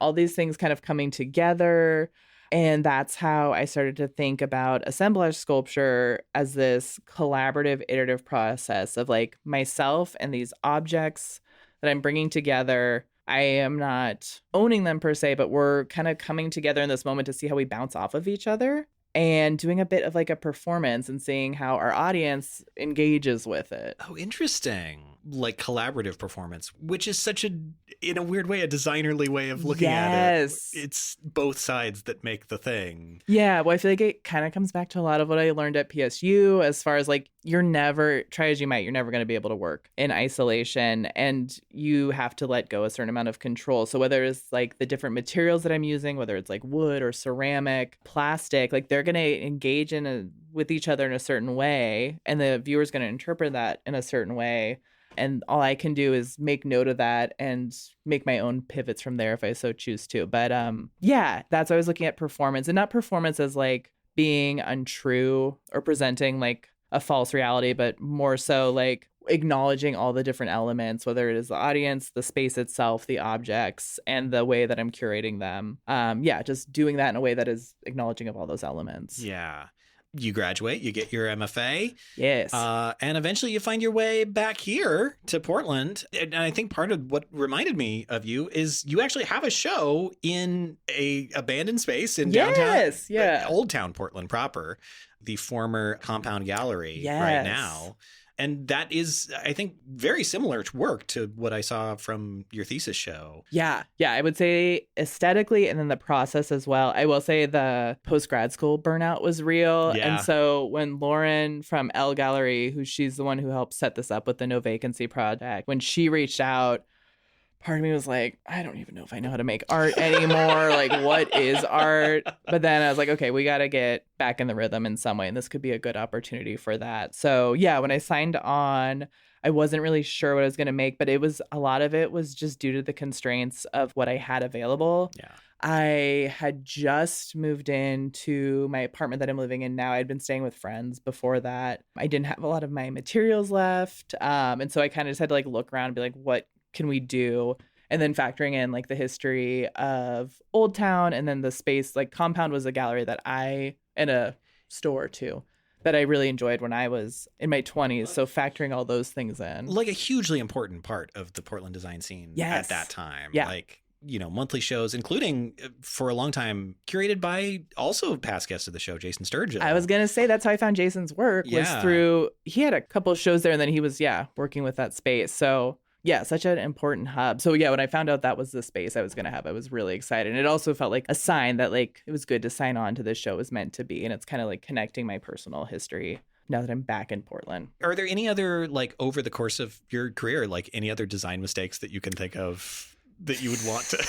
all these things kind of coming together. And that's how I started to think about assemblage sculpture as this collaborative, iterative process of like myself and these objects that I'm bringing together. I am not owning them per se, but we're kind of coming together in this moment to see how we bounce off of each other and doing a bit of like a performance and seeing how our audience engages with it. Oh, interesting. Like collaborative performance, which is such in a weird way, a designerly way of looking at it. It's both sides that make the thing. Yeah. Well, I feel like it kind of comes back to a lot of what I learned at PSU as far as like, you're never, try as you might, you're never going to be able to work in isolation and you have to let go a certain amount of control. So whether it's like the different materials that I'm using, whether it's like wood or ceramic, plastic, like they're going to engage with each other in a certain way and the viewer's going to interpret that in a certain way. And all I can do is make note of that and make my own pivots from there if I so choose to. But yeah, that's why I was looking at performance, and not performance as like being untrue or presenting like a false reality, but more so like acknowledging all the different elements, whether it is the audience, the space itself, the objects, and the way that I'm curating them. Yeah, just doing that in a way that is acknowledging of all those elements. Yeah. You graduate, you get your MFA. Yes. And eventually you find your way back here to Portland. And I think part of what reminded me of you is you actually have a show in a abandoned space in downtown, Old Town Portland proper, the former Compound Gallery right now. And that is, I think, very similar to work to what I saw from your thesis show. Yeah. Yeah. I would say aesthetically and then the process as well. I will say the post-grad school burnout was real. Yeah. And so when Lauren from Elle Gallery, she's the one who helped set this up with the No Vacancy project, when she reached out, part of me was like, I don't even know if I know how to make art anymore. Like, what is art? But then I was like, okay, we got to get back in the rhythm in some way. And this could be a good opportunity for that. So yeah, when I signed on, I wasn't really sure what I was going to make, but a lot of it was just due to the constraints of what I had available. Yeah. I had just moved into my apartment that I'm living in now. I'd been staying with friends before that. I didn't have a lot of my materials left. And so I kind of just had to like look around and be like, what can we do? And then factoring in like the history of Old Town, and then the space, like Compound was a gallery that and a store too, that I really enjoyed when I was in my 20s. So factoring all those things in. Like a hugely important part of the Portland design scene at that time. Yeah. Like, monthly shows, including for a long time curated by also past guest of the show, Jason Sturgill. I was going to say that's how I found Jason's work was through, he had a couple of shows there and then he was, working with that space. So yeah, such an important hub. So yeah, when I found out that was the space I was going to have, I was really excited. And it also felt like a sign that like it was good to sign on to this show was meant to be. And it's kind of like connecting my personal history now that I'm back in Portland. Are there any other, like over the course of your career, like any other design mistakes that you can think of that you would want to?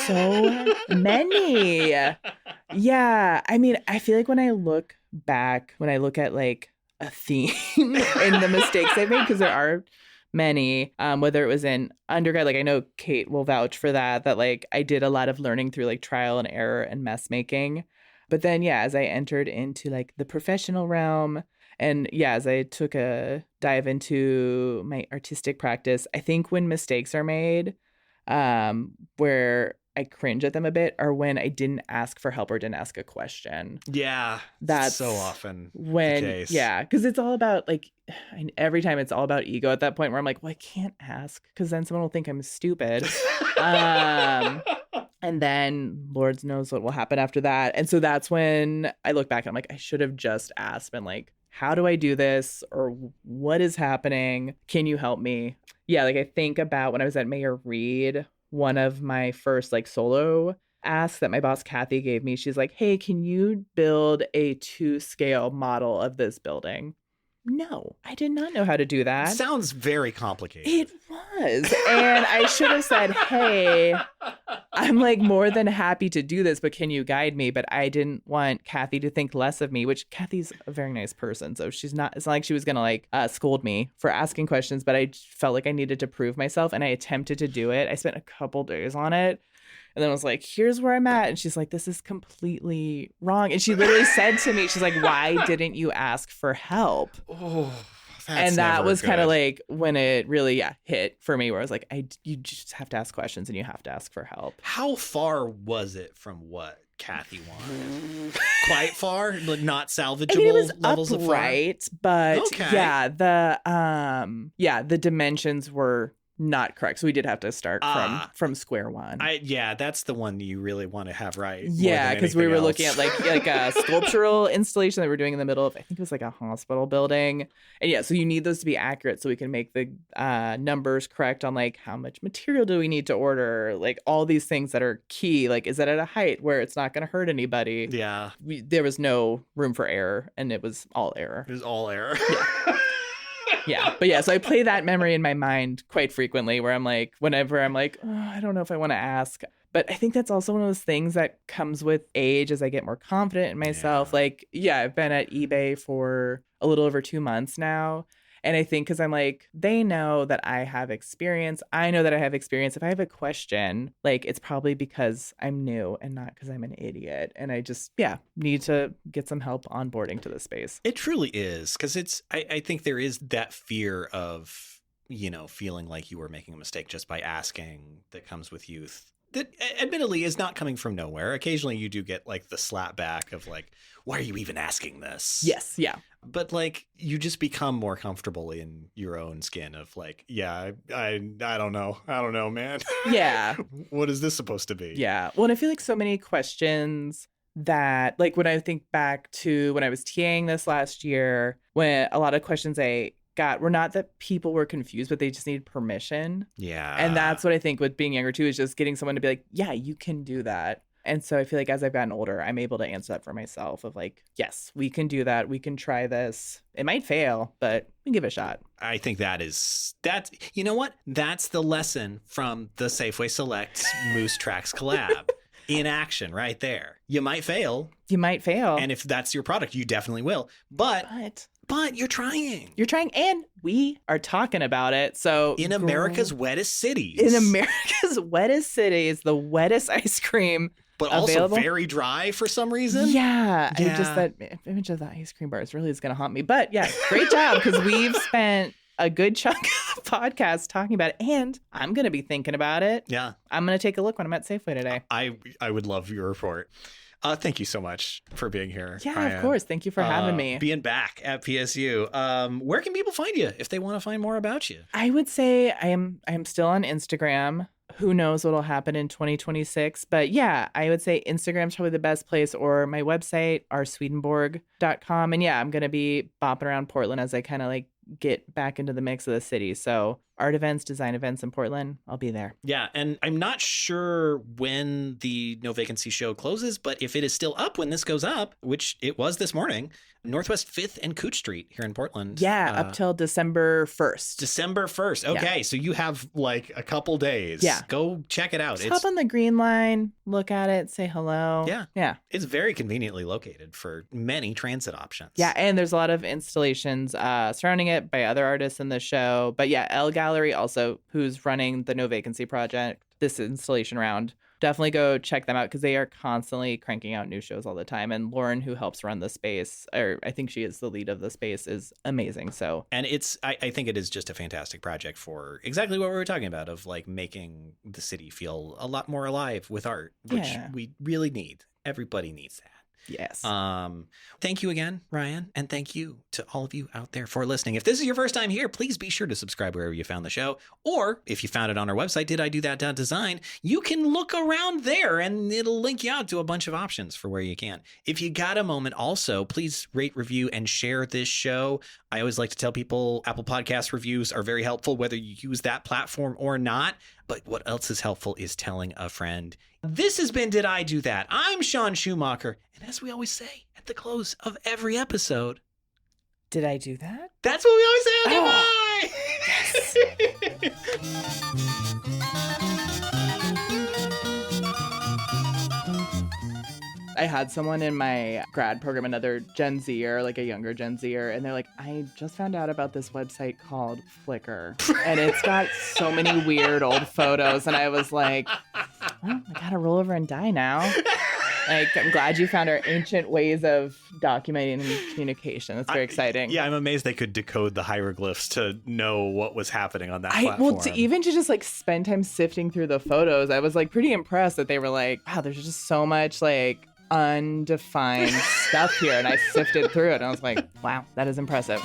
So many. Yeah. I mean, I feel like when I look back, when I look at like a theme in the mistakes I've made, because there are many, whether it was in undergrad, like I know Kate will vouch for that like I did a lot of learning through like trial and error and mess making. But then, as I entered into like the professional realm and as I took a dive into my artistic practice, I think when mistakes are made, where I cringe at them a bit are when I didn't ask for help or didn't ask a question. Yeah. That's so often when, the case. Yeah. Because it's all about like, every time it's all about ego at that point where I'm like, well, I can't ask because then someone will think I'm stupid. And then Lord knows what will happen after that. And so that's when I look back and I'm like, I should have just asked and like, how do I do this? Or what is happening? Can you help me? Yeah. Like I think about when I was at Mayor Reed, one of my first like solo asks that my boss Kathy gave me, she's like, hey, can you build a 2-scale model of this building? No, I did not know how to do that. Sounds very complicated. It was. And I should have said, hey, I'm like more than happy to do this, but can you guide me? But I didn't want Kathy to think less of me, which Kathy's a very nice person. So it's not like she was going to like scold me for asking questions, but I felt like I needed to prove myself and I attempted to do it. I spent a couple days on it. And then I was like, here's where I'm at. And she's like, this is completely wrong. And she literally said to me, she's like, why didn't you ask for help? Oh, and that was kind of like when it really hit for me where I was like, you just have to ask questions and you have to ask for help. How far was it from what Kathy wanted? Quite far? Like not salvageable I mean, it was levels upright, of far? But okay. the dimensions were not correct. So we did have to start from square one. That's the one you really want to have right. Yeah, because we were looking at like a sculptural installation that we were doing in the middle of, I think it was like a hospital building. And so you need those to be accurate so we can make the numbers correct on like how much material do we need to order, like all these things that are key. Like, is it at a height where it's not going to hurt anybody? Yeah. There was no room for error and it was all error. It was all error. Yeah. But so I play that memory in my mind quite frequently where I'm like, whenever I'm like, oh, I don't know if I want to ask. But I think that's also one of those things that comes with age as I get more confident in myself. Yeah. Like, I've been at eBay for a little over 2 months now. And I think because I'm like, they know that I have experience. I know that I have experience. If I have a question, like it's probably because I'm new and not because I'm an idiot. And I just, need to get some help onboarding to this space. It truly is, because I think there is that fear of, feeling like you were making a mistake just by asking that comes with youth. That admittedly is not coming from nowhere. Occasionally you do get like the slap back of like, why are you even asking this? Yes. Yeah. But like you just become more comfortable in your own skin of like, I don't know. I don't know, man. Yeah. What is this supposed to be? Yeah. Well, and I feel like so many questions that like when I think back to when I was TAing this last year, when a lot of questions I got were not that people were confused, but they just needed permission. Yeah. And that's what I think with being younger too, is just getting someone to be like, yeah, you can do that. And so I feel like as I've gotten older, I'm able to answer that for myself of like, yes, we can do that. We can try this. It might fail, but we can give it a shot. I think that's, you know what? That's the lesson from the Safeway Select Moose Tracks collab. In action right there. You might fail. And if that's your product, you definitely will. But you're trying. You're trying, and we are talking about it. So in America's wettest cities. In America's wettest cities, the wettest ice cream. But also very dry for some reason. Yeah. I just that image of the ice cream bars really is going to haunt me. But yeah, great job, because we've spent a good chunk of the podcast talking about it, and I'm going to be thinking about it. Yeah. I'm going to take a look when I'm at Safeway today. I would love your report. Thank you so much for being here. Yeah, Ryan. Of course. Thank you for having me. Being back at PSU. Where can people find you if they want to find more about you? I would say I am still on Instagram. Who knows what'll happen in 2026. But yeah, I would say Instagram's probably the best place, or my website, Swedenborg.com. And yeah, I'm going to be bopping around Portland as I kind of like get back into the mix of the city. So art events, design events in Portland, I'll be there. Yeah. And I'm not sure when the No Vacancy show closes, but if it is still up when this goes up, which it was this morning, Northwest 5th and Cooch Street here in Portland. Yeah, up till December 1st. December 1st. Okay, so you have like a couple days. Yeah. Go check it out. Just hop on the Green Line, look at it, say hello. Yeah. Yeah. It's very conveniently located for many transit options. Yeah, and there's a lot of installations surrounding it by other artists in the show. But yeah, L Gallery also, who's running the No Vacancy project, this installation round. Definitely go check them out, because they are constantly cranking out new shows all the time. And Lauren, who helps run the space, or I think she is the lead of the space, is amazing. So, and I think it is just a fantastic project for exactly what we were talking about, of like making the city feel a lot more alive with art, which we really need. Everybody needs that. Yes. Thank you again, Ryan. And thank you to all of you out there for listening. If this is your first time here, please be sure to subscribe wherever you found the show. Or if you found it on our website, dididoThat.design, you can look around there and it'll link you out to a bunch of options for where you can. If you got a moment also, please rate, review, and share this show. I always like to tell people Apple Podcast reviews are very helpful, whether you use that platform or not. But what else is helpful is telling a friend. This has been Did I Do That? I'm Sean Schumacher. And as we always say at the close of every episode, did I do that? That's what we always say. Okay, bye. I had someone in my grad program, another Gen Zer, like a younger Gen Zer, and they're like, I just found out about this website called Flickr, and it's got so many weird old photos. And I was like, well, I gotta roll over and die now. Like, I'm glad you found our ancient ways of documenting communication. That's very exciting. Yeah, I'm amazed they could decode the hieroglyphs to know what was happening on that platform. Well, to just like spend time sifting through the photos, I was like pretty impressed that they were like, wow, there's just so much like undefined stuff here. And I sifted through it and I was like, wow, that is impressive.